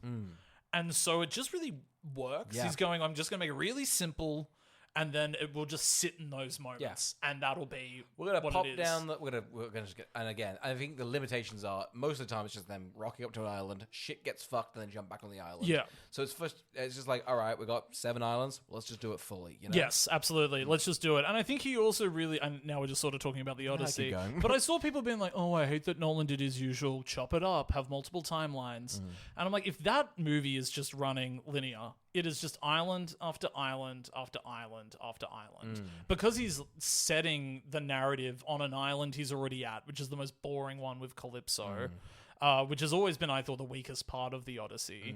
And so it just really works. Yeah. He's going, I'm just going to make it really simple, and then it will just sit in those moments, and that'll be we're gonna what pop it is. down. We're gonna just get. And again, I think the limitations are most of the time it's just them rocking up to an island, shit gets fucked, and then jump back on the island. Yeah. So it's just like, all right, we got 7 islands. Let's just do it fully. You know. Yes, absolutely. Let's just do it. And I think he also really, and now we're just sort of talking about the Odyssey, going. but I saw people being like, oh, I hate that Nolan did his usual chop it up, have multiple timelines. And I'm like, if that movie is just running linear, it is just island after island after island after island. Because he's setting the narrative on an island he's already at, which is the most boring one with Calypso, which has always been, I thought, the weakest part of the Odyssey.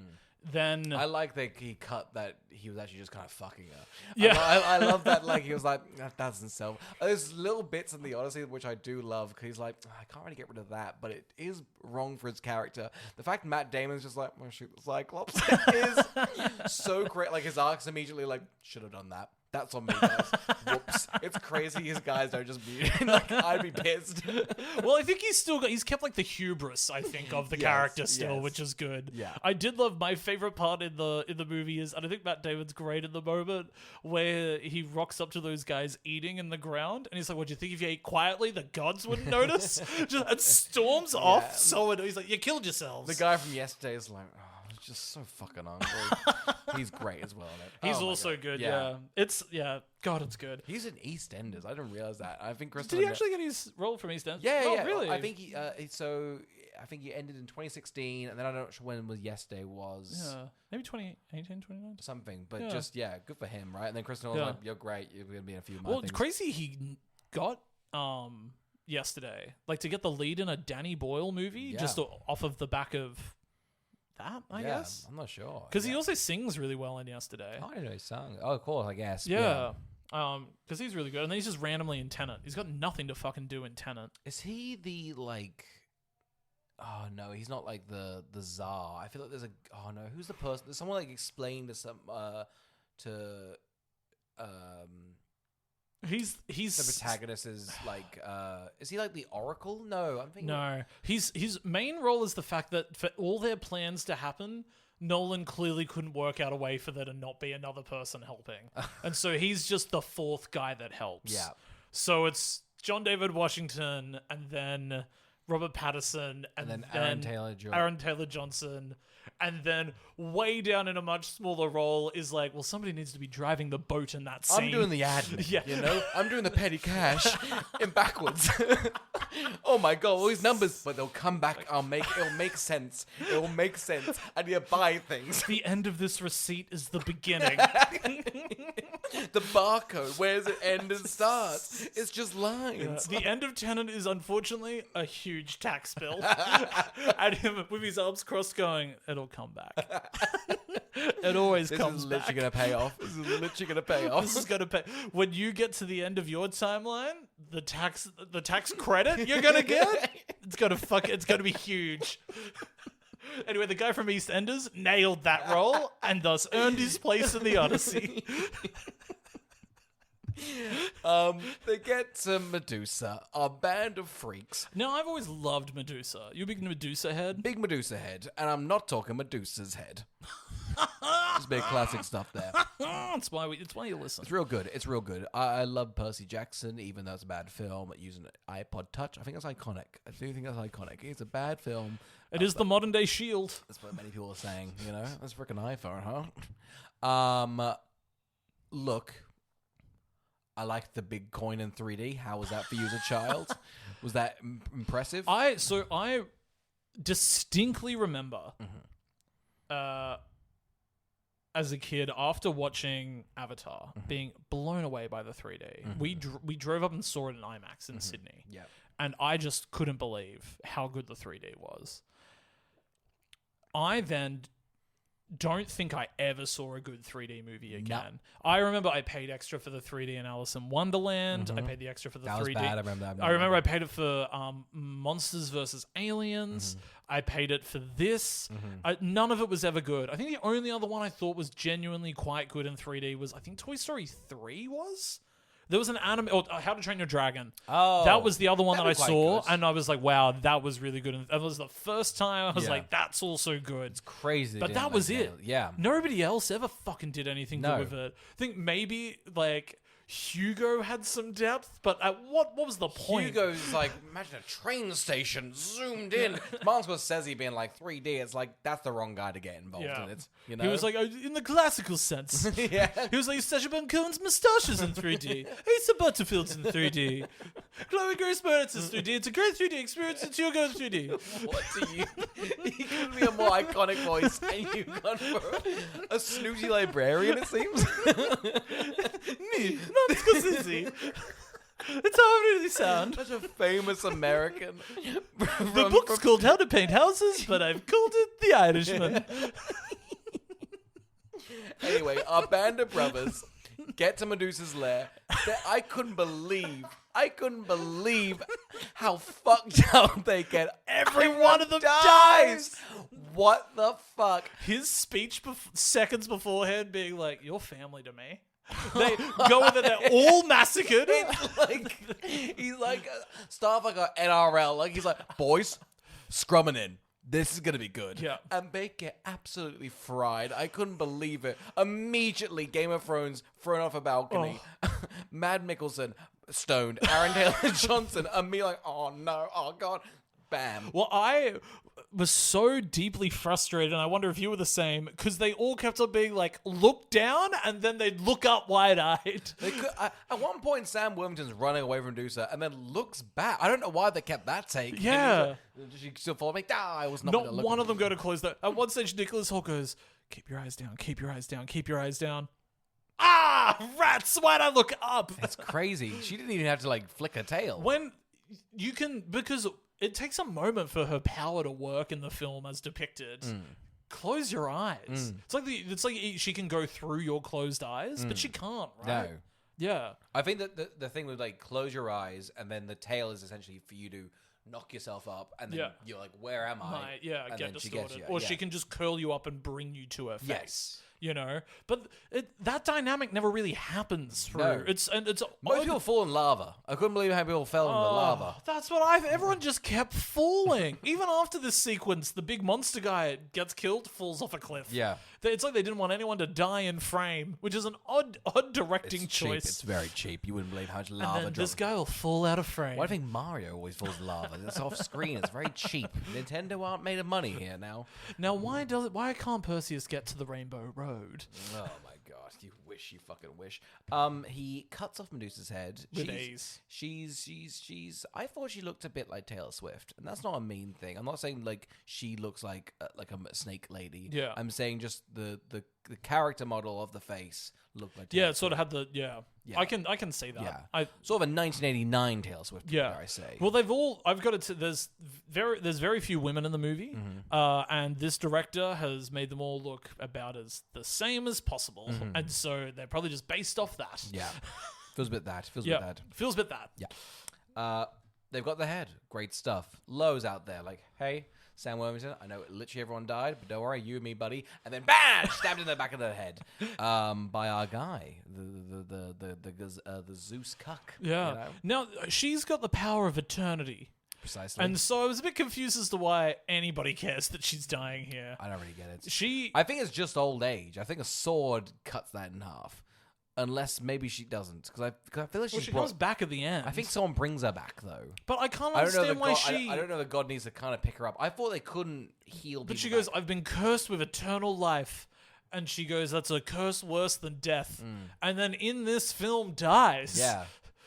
Then I like that he cut that he was actually just kind of fucking her. Yeah. I love that. Like, he was like, that doesn't sell. There's little bits in the Odyssey which I do love because he's like, I can't really get rid of that, but it is wrong for his character. The fact Matt Damon's just like, I'm gonna shoot the Cyclops is so great. Like, his arc's immediately like, should have done that. That's on me, guys. Whoops. It's crazy his guys don't just be like, I'd be pissed. well, I think he's kept like the hubris, I think, of the character still, which is good. Yeah. I did love my favorite part in the movie is, and I think Matt Damon's great in the moment where he rocks up to those guys eating in the ground, and he's like, "What do you think if you ate quietly, the gods wouldn't notice?" Just and storms off. So he's like, "You killed yourselves." The guy from yesterday is like, oh, he's just so fucking hungry. He's great as well in it. He's Oh my also God. good. Yeah. It's God, it's good. He's in EastEnders. I didn't realize that. I think Chris Did he actually get his role from EastEnders? Yeah, oh, yeah. really? I think I think he ended in 2016, and then I don't know when was yesterday was. Yeah. Maybe 2018, 2019. Something, but Yeah. just good for him, right? And then Kristen was like, "You're great. You're gonna be in a few more Well, things." it's crazy he got yesterday, like to get the lead in a Danny Boyle movie just off of the back of that, I guess. I'm not sure Because he also sings really well in Yesterday. I don't know his song. Oh, of course, I guess. Yeah. Because he's really good, and then he's just randomly in Tenet. He's got nothing to fucking do in Tenet. Is he the like? Oh no, he's not like the czar. I feel like there's a. Oh no, who's the person? There's someone like explained to some He's the protagonist is like is he like the Oracle? No, I'm thinking No, his main role is the fact that for all their plans to happen, Nolan clearly couldn't work out a way for there to not be another person helping, and so he's just the fourth guy that helps. Yeah. So it's John David Washington, and then Robert Pattinson, and then Aaron Taylor Johnson. And then way down in a much smaller role is like, well, somebody needs to be driving the boat in that scene. I'm doing the admin, Yeah. you know? I'm doing the petty cash in backwards. Oh my God, all these numbers. But they'll come back. It'll make sense. It will make sense. I need to buy things. The end of this receipt is the beginning. The barcode, where does it end and start? It's just lines. The end of Tenet is unfortunately a huge tax bill. And him with his arms crossed going, it'll come back. It always comes back. This is literally going to pay off. This is literally going to pay off. This is going to pay. When you get to the end of your timeline, the tax credit you're going to get, it's going to be huge. Anyway, the guy from EastEnders nailed that role and thus earned his place in the Odyssey. They get to Medusa, a band of freaks. Now, I've always loved Medusa. You a big Medusa head? Big Medusa head, and I'm not talking Medusa's head. Just big classic stuff there. It's why you listen. It's real good. It's real good. I love Percy Jackson, even though it's a bad film. Using an iPod Touch, I think that's iconic. I do think that's iconic. It's a bad film. It is the modern day Shield. That's what many people are saying. You know, that's freaking iPhone, huh? Look. I liked the big coin in 3D. How was that for you as a child? Was that impressive? I distinctly remember as a kid after watching Avatar being blown away by the 3D. We drove up and saw it in IMAX in Sydney. Yeah. and I just couldn't believe how good the 3D was. I then don't think I ever saw a good 3D movie again. I remember I paid extra for the 3D in Alice in Wonderland. I paid the extra for the 3D. Was bad. I remember that. I remember I paid it for Monsters vs. Aliens. I paid it for this. None of it was ever good. I think the only other one I thought was genuinely quite good in 3D was, I think Toy Story 3 was? There was an anime, or How to Train Your Dragon. Oh, that was the other one that I was quite saw, good. and I was like, wow, that was really good. And that was the first time I was like, that's also good. It's crazy. But that was it. Yeah. Nobody else ever fucking did anything No. good with it. I think maybe, like, Hugo had some depth, but what was the point? Hugo's like, imagine a train station zoomed in. Martin Scorsese being like 3D, it's like, that's the wrong guy to get involved in it. You know? He was like, in the classical sense. Yeah. He was like, Sacha Baron Cohen's moustaches in 3D. Asa Butterfield's in 3D. Chloe Grace Moretz is 3D. It's a great 3D experience. It's Hugo in 3D. What do you... He could be a more iconic voice, and you've gone for a snooty librarian, it seems. Me, Martin Scorsese. It's how I really sound. Such a famous American. The book's called How to Paint Houses, but I've called it The Irishman. Anyway, our band of brothers get to Medusa's lair. I couldn't believe how fucked up they get. Every one of them dies. What the fuck? His speech seconds beforehand being like, "You're family to me." They go in there, they're all massacred. It's like, he's like stuff like a NRL. Like he's like, boys, scrumming in. This is going to be good. Yeah. And they get absolutely fried. I couldn't believe it. Immediately, Game of Thrones thrown off a balcony. Mad Mikkelsen stoned. Aaron Taylor Johnson. And me like, oh no, oh God. Bam. Well, I was so deeply frustrated, and I wonder if you were the same, because they all kept on being like, look down, and then they'd look up wide-eyed. They could, at one point, Sam Worthington's running away from Medusa and then looks back. I don't know why they kept that take. Yeah. Did she still follow me? I was Not one of them go to close that. At one stage, Nicholas Hoult goes, keep your eyes down, keep your eyes down, keep your eyes down. Ah, rats, why'd I look up? It's crazy. She didn't even have to, like, flick her tail. When you can, because it takes a moment for her power to work in the film as depicted. Close your eyes. It's like she can go through your closed eyes, but she can't, right? No. Yeah. I think that the thing with, like, close your eyes and then the tail is essentially for you to knock yourself up and then you're like, where am I? And Get then she distorted. gets you. Or she can just curl you up and bring you to her face. Yes. You know, but that dynamic never really happens through. No. It's Most people fall in lava. I couldn't believe how people fell in the lava. That's what everyone just kept falling. Even after this sequence, the big monster guy gets killed, falls off a cliff. Yeah. It's like they didn't want anyone to die in frame, which is an odd directing It's choice. cheap. It's very cheap. You wouldn't believe how much and lava then drops. this guy will fall out of frame. Why do you think Mario always falls in lava? It's off screen. It's very cheap. Nintendo aren't made of money here now. Now, why can't Perseus get to the Rainbow Road? Oh my god, you fucking wish. He cuts off Medusa's head. With ease. She's I thought she looked a bit like Taylor Swift, and that's not a mean thing. I'm not saying like she looks like a snake lady. Yeah. I'm saying just the character model of the face looked like Taylor Yeah, it Swift. sort of had the Yeah. I can see that. Yeah. Sort of a 1989 Taylor Swift, Yeah, dare I say. Well, I've got to. There's very few women in the movie, and this director has made them all look about as the same as possible, and so they're probably just based off that. Yeah. Feels a bit that. Feels a Yeah, bit that. feels a bit that. Yeah. They've got the head. Great stuff. Lowe's out there like, hey, Sam Worthington, I know literally everyone died, but don't worry, you and me, buddy. And then bam, stabbed in the back of the head by our guy, the Zeus cuck. Yeah. You know? Now she's got the power of eternity, Precisely. and so I was a bit confused as to why anybody cares that she's dying here. I don't really get it. She, I think it's just old age. I think a sword cuts that in half. Unless maybe she doesn't, because I feel like she comes back at the end. I think someone brings her back though. but I can't I don't know. understand why she. I don't know. The god needs to kind of pick her up. I thought they couldn't heal. But people she goes, back. I've been cursed with eternal life. And she goes, that's a curse worse than death. And then in this film dies. Yeah.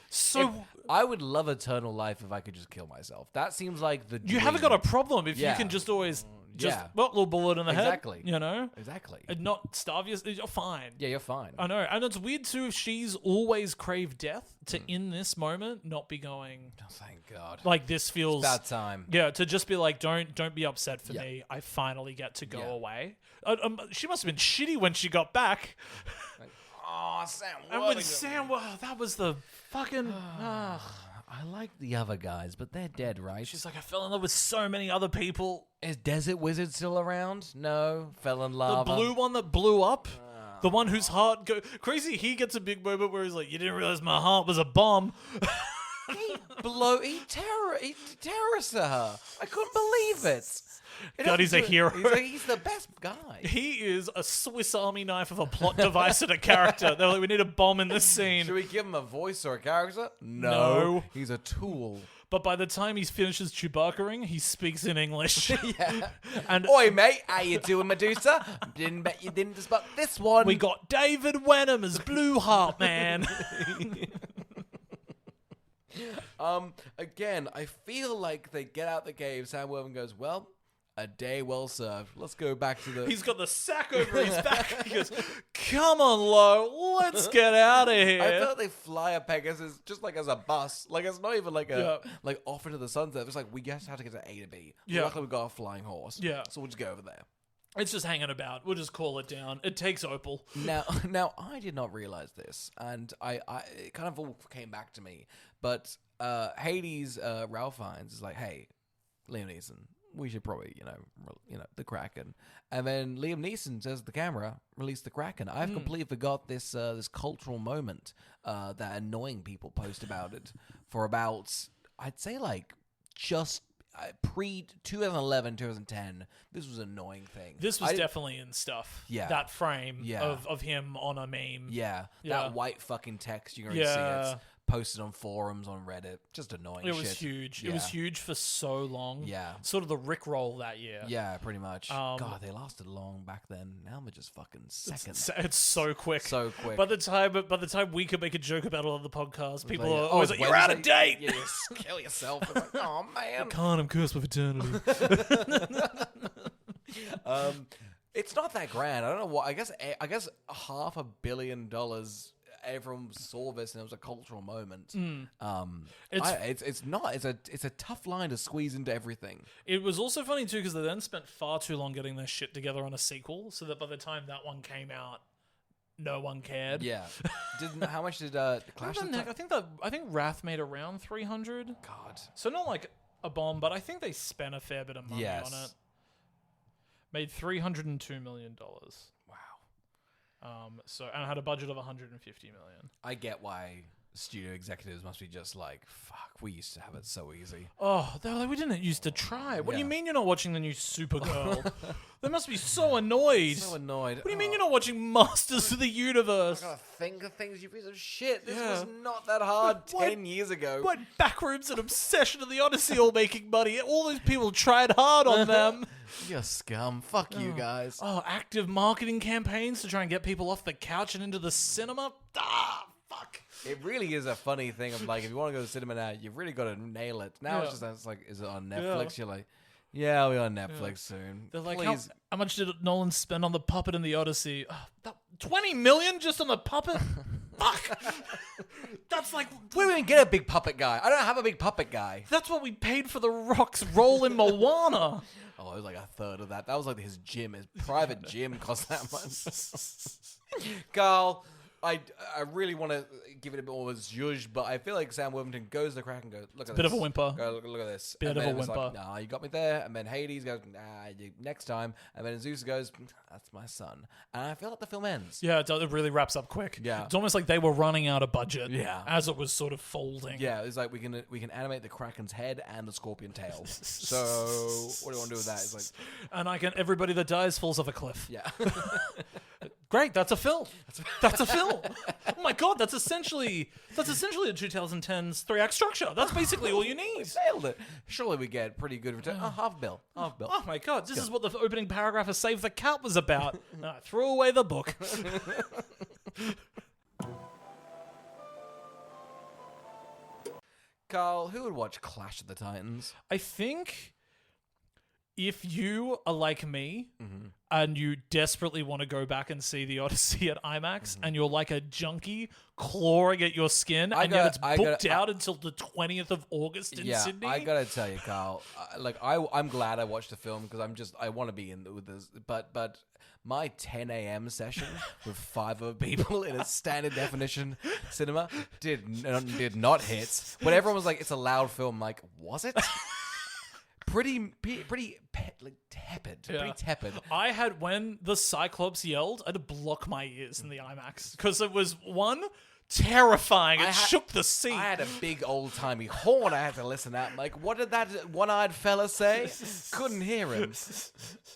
So I would love eternal life if I could just kill myself. That seems like the you haven't got a problem if you Yeah. can just always Yeah. Well, little bullet in the Exactly. head. You know, Exactly. and not starve you. You're fine. Yeah, you're fine. I know, and it's weird too. If she's always craved death, to in this moment not be going. Oh, thank God. Like this feels It's about time. Yeah, to just be like, don't be upset for Yeah. me. I finally get to go Yeah. away. She must have been shitty when she got back. Oh, Sam And when Sam, that was the fucking. I like the other guys, but they're dead, right? She's like, I fell in love with so many other people. Is Desert Wizard still around? No. Fell in The lava. blue one that blew up. The one whose heart go crazy. He gets a big moment where he's like, "You didn't realize my heart was a bomb." He terrorized her. I couldn't believe it. God, he's a hero. He's the best guy. He is a Swiss Army knife of a plot device and a character. They're like, we need a bomb in this scene. Should we give him a voice or a character? No. He's a tool. But by the time he finishes Chewbacca-ing, he speaks in English. Yeah. And Oi, mate. How you doing, Medusa? Didn't bet you didn't spot this one. we got David Wenham as Blue Heart Man. Again, I feel like they get out the cave. Sam Worthington goes, well, a day well served. Let's go back to the... He's got the sack over his back. He goes, come on, Lo, let's get out of here. I felt they fly a Pegasus just like as a bus. Like it's not even like like off into the sunset. It's like we just have to get to A to B. Yeah. Luckily we got a flying horse. Yeah. So we'll just go over there. It's just hanging about. We'll just call it down. It takes Opal. Now I did not realize this, and I it kind of all came back to me. But Hades, Ralph Fiennes is like, hey, Liam Neeson, we should probably, the Kraken. And then Liam Neeson says to the camera, release the Kraken. I've completely forgot this this cultural moment that annoying people post about it for about, I'd say like just pre-2011, 2010. This was an annoying thing. This was definitely in stuff. Yeah. That frame Yeah. of him on a meme. Yeah. Yeah. That white fucking text, you're going to see it posted on forums, on Reddit. Just annoying shit. It was huge. Yeah. It was huge for so long. Yeah. Sort of the Rickroll that year. Yeah, pretty much. God, they lasted long back then. Now they're just fucking seconds. It's so quick. So quick. By the time we could make a joke about it on the podcast, people like, are always like, "You're out of date." You just kill yourself. It's like, oh man. I'm cursed with eternity. It's not that grand. I don't know what. I guess $500 million. Everyone saw this and it was a cultural moment. It's not. It's a tough line to squeeze into everything. It was also funny too because they then spent far too long getting their shit together on a sequel, so that by the time that one came out, no one cared. Yeah. How much did Clash? I think Wrath made around 300. God. So not like a bomb, but I think they spent a fair bit of money on it. Made $302 million. Wow. And had a budget of $150 million. I get why studio executives must be just like, fuck, we used to have it so easy. Oh, they're like, we didn't used to try. What do you Yeah. mean you're not watching the new Supergirl? They must be so annoyed. So annoyed. What do you mean you're not watching Masters of the Universe? I gotta think of things, you piece of shit. This Yeah. was not that hard What- 10 years ago. What backrooms and obsession of the Odyssey all making money? All those people tried hard on them. You're scum. Fuck you guys. Oh, active marketing campaigns to try and get people off the couch and into the cinema? Ah, fuck. It really is a funny thing of like, if you want to go to the cinema now, you've really got to nail it. Now Yeah. it's like, is it on Netflix? You're like, yeah, we're on Netflix soon. They're like, please. how much did Nolan spend on the puppet in the Odyssey? $20 million just on the puppet? Fuck. That's like... We don't even get a big puppet guy. I don't have a big puppet guy. That's what we paid for The Rock's role in Moana. Oh, it was like a third of that. That was like his gym. His private gym cost that much. Carl, I really want to give it a bit more of a zhuzh, but I feel like Sam Worthington goes to the crack and goes, look at this. Bit of a whimper. Go, look at this. Bit And of a then it's whimper. Like, nah, you got me there. And then Hades goes, nah, next time. And then Zeus goes, that's my son. And I feel like the film ends. Yeah, it really wraps up quick. Yeah. It's almost like they were running out of budget Yeah. as it was sort of folding. Yeah, it's like we can animate the Kraken's head and the scorpion tail. So what do you want to do with that? It's like, And everybody that dies falls off a cliff. yeah. Great, that's a film. That's a film. Oh my god, that's essentially the 2010s 3-act structure. That's basically all you need. Nailed it. Surely we get pretty good return. Oh, half bill. Half bill. Oh my god, this is what the opening paragraph of Save the Cat was about. And I threw away the book. Carl, who would watch Clash of the Titans? I think if you are like me Mm-hmm. and you desperately want to go back and see the Odyssey at IMAX and you're like a junkie clawing at your skin yet it's booked out until the 20th of August in Sydney. I gotta tell you, Carl, I'm glad I watched the film because I want to be in with this, but my 10 a.m. session with 5 other people in a standard definition cinema did not hit. When everyone was like, "It's a loud film," I'm like, was it? Pretty tepid. Yeah. Pretty tepid. I had, when the Cyclops yelled, I had to block my ears in the IMAX because it was terrifying. It shook the seat. I had a big old timey horn I had to listen at. Like, what did that one-eyed fella say? Couldn't hear him.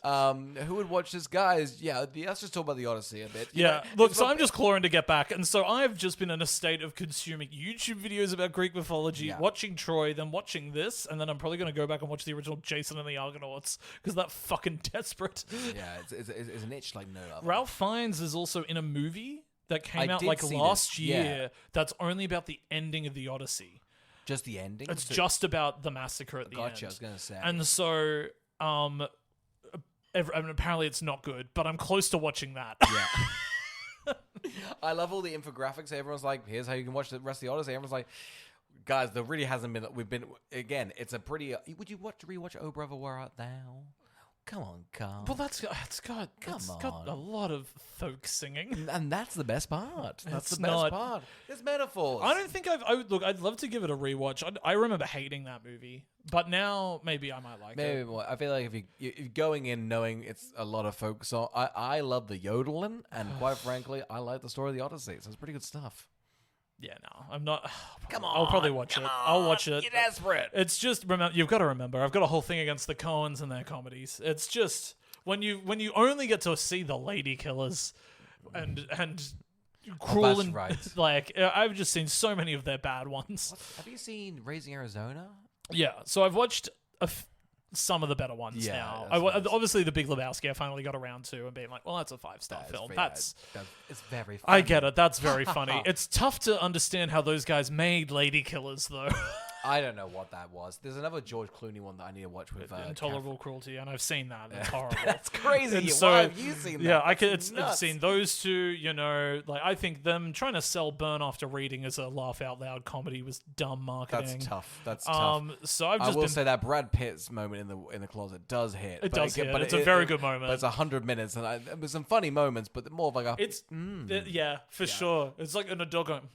Who would watch this, guys? Yeah, let's just talk about the Odyssey a bit. Look, so I'm just clawing to get back, and so I've just been in a state of consuming YouTube videos about Greek mythology, watching Troy, then watching this, and then I'm probably going to go back and watch the original Jason and the Argonauts because that fucking desperate. Yeah, it's an itch like no other. Ralph Fiennes is also in a movie that came out like last year that's only about the ending of the Odyssey. Just the ending? It's just about the massacre at the end. Gotcha, I was going to say. And so, and apparently it's not good, but I'm close to watching that. Yeah. I love all the infographics. Everyone's like, here's how you can watch the rest of the Odyssey. Everyone's like, guys, there really hasn't been, again, it's a pretty, would you rewatch Oh Brother, Where Art Thou? Come on, Carl. Well, it's got a lot of folk singing, and that's the best part. That's the not, best part. It's metaphors. I don't think look. I'd love to give it a rewatch. I remember hating that movie, but now maybe I might like it. Maybe more. I feel like if you're going in knowing it's a lot of folk song, I love the yodeling, and quite frankly, I like the story of the Odyssey. So it's pretty good stuff. Yeah, no, I'm not. Come on, I'll probably watch it. I'll watch it. You're desperate. It's just you've got to remember. I've got a whole thing against the Coens and their comedies. It's just when you only get to see the lady killers and cruel and right. like I've just seen so many of their bad ones. Have you seen Raising Arizona? Yeah, so I've watched some of the better ones now. Obviously, The Big Lebowski, I finally got around to and being like, well, that's a 5-star film. It's very funny. I get it. That's very funny. It's tough to understand how those guys made lady killers, though. I don't know what that was. There's another George Clooney one that I need to watch with Intolerable Cruelty, and I've seen that. It's horrible. That's crazy. And so, why have you seen that? Yeah, I've seen those two. You know, like I think them trying to sell Burn After Reading as a laugh out loud comedy was dumb marketing. That's tough. So I will say that Brad Pitt's moment in the closet does hit. It does hit. But it's a very good moment. But it's 100 minutes, and there's some funny moments, but more of like a. It's for sure. It's like an adult going,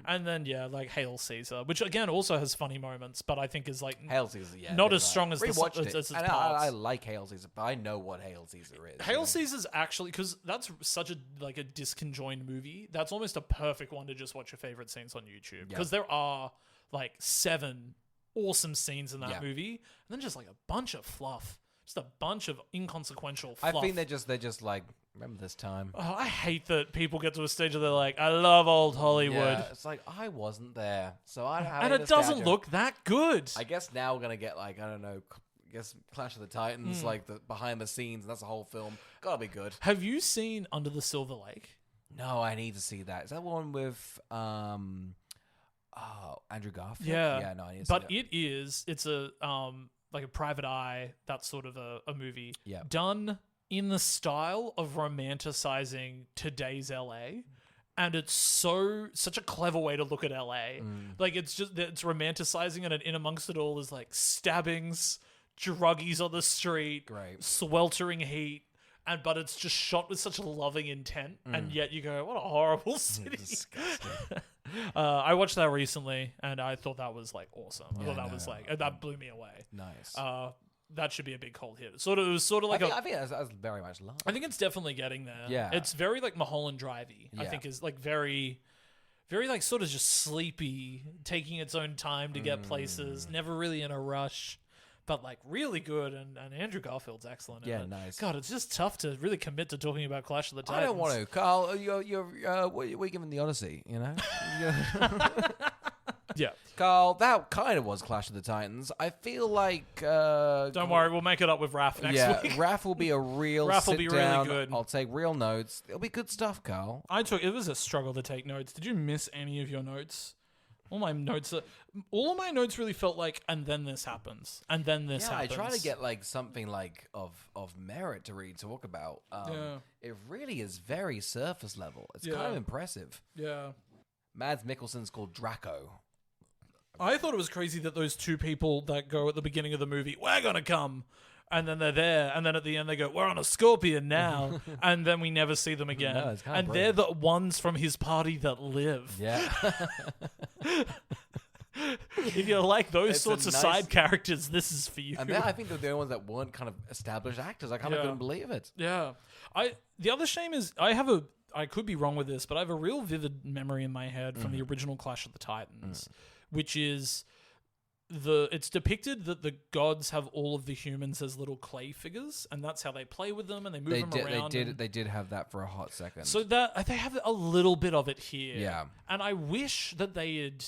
and then like Hail Caesar, which again also has funny moments, but I think is like Hail Caesar, not as strong as its parts. I like Hail Caesar, but I know what Hail Caesar is. Hail Caesar's actually, because that's such a disconjoined movie. That's almost a perfect one to just watch your favorite scenes on YouTube, because there are like 7 awesome scenes in that movie, and then just like a bunch of fluff. Just a bunch of inconsequential fluff. I think they're just like, remember this time. Oh, I hate that people get to a stage where they're like, I love old Hollywood. Yeah, it's like, I wasn't there, so I have. And it doesn't look that good. I guess now we're gonna get like, I don't know, Clash of the Titans, like the behind the scenes, and that's a whole film. Gotta be good. Have you seen Under the Silver Lake? No, I need to see that. Is that one with Andrew Garfield? Yeah, no, I need to see that. It's a like a Private Eye, that sort of a movie. Yeah. Done in the style of romanticizing today's LA. And it's such a clever way to look at LA. Like it's romanticizing it, and in amongst it all is like stabbings, druggies on the street, sweltering heat. But it's just shot with such a loving intent, and yet you go, what a horrible city. I watched that recently, and I thought that was like awesome. I thought that was that blew me away. Nice. That should be a big cult hit. It was sort of like I think that's very much love. I think it's definitely getting there. Yeah. It's very like Mulholland Drive-y. I think is like very, very like sort of just sleepy, taking its own time to get places, never really in a rush. But like really good, and Andrew Garfield's excellent. Yeah, nice. God, it's just tough to really commit to talking about Clash of the Titans. I don't want to, Carl. We're giving the Odyssey, you know. Yeah, Carl, that kind of was Clash of the Titans. I feel like. Don't worry, we'll make it up with Raph next week. Raph will be a real. Raph will be really good. I'll take real notes. It'll be good stuff, Carl. It was a struggle to take notes. Did you miss any of your notes? All of my notes really felt like, and then this happens, and then this happens. I try to get like something like of merit to talk about. It really is very surface level. It's kind of impressive. Yeah. Mads Mikkelsen's called Draco. I thought it was crazy that those two people that go at the beginning of the movie, we're gonna come, and then they're there, and then at the end they go, we're on a scorpion now, and then we never see them again. No, it's kind of and they're the ones from his party that live. Yeah. If you like those sorts of side characters, this is for you. And I think they're the only ones that weren't kind of established actors. I kind of couldn't believe it. Yeah. The other shame is I could be wrong with this, but I have a real vivid memory in my head from the original Clash of the Titans, which is it's depicted that the gods have all of the humans as little clay figures, and that's how they play with them and they move them around. They did have that for a hot second. So that they have a little bit of it here. Yeah. And I wish that they had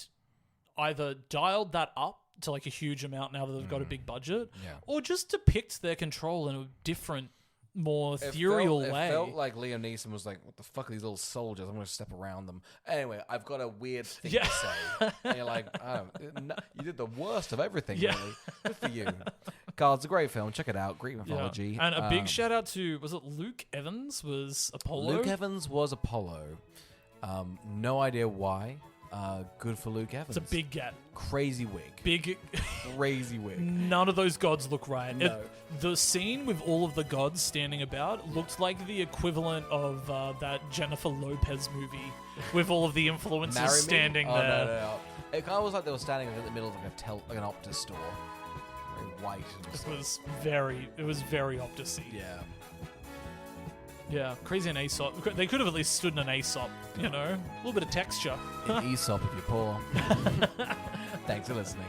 either dialed that up to like a huge amount now that they've got a big budget, or just depict their control in a different, more ethereal way. It felt like Liam Neeson was like, what the fuck are these little soldiers? I'm going to step around them. Anyway, I've got a weird thing to say. And you're like, you did the worst of everything, really. Good for you. Carl, it's a great film. Check it out. Great mythology. Yeah. And a big shout out to, was it Luke Evans was Apollo? Luke Evans was Apollo. No idea why. Good for Luke Evans. It's a big get. Crazy wig. Crazy wig. None of those gods look right. No. The scene with all of the gods standing about looked like the equivalent of that Jennifer Lopez movie with all of the influencers standing there. No. It kind of was like they were standing in the middle of like an Optus store. Very white. It was very Optus-y. Yeah. Yeah, crazy an Aesop. They could have at least stood in an Aesop, a little bit of texture. An Aesop if you're poor. Thanks for listening.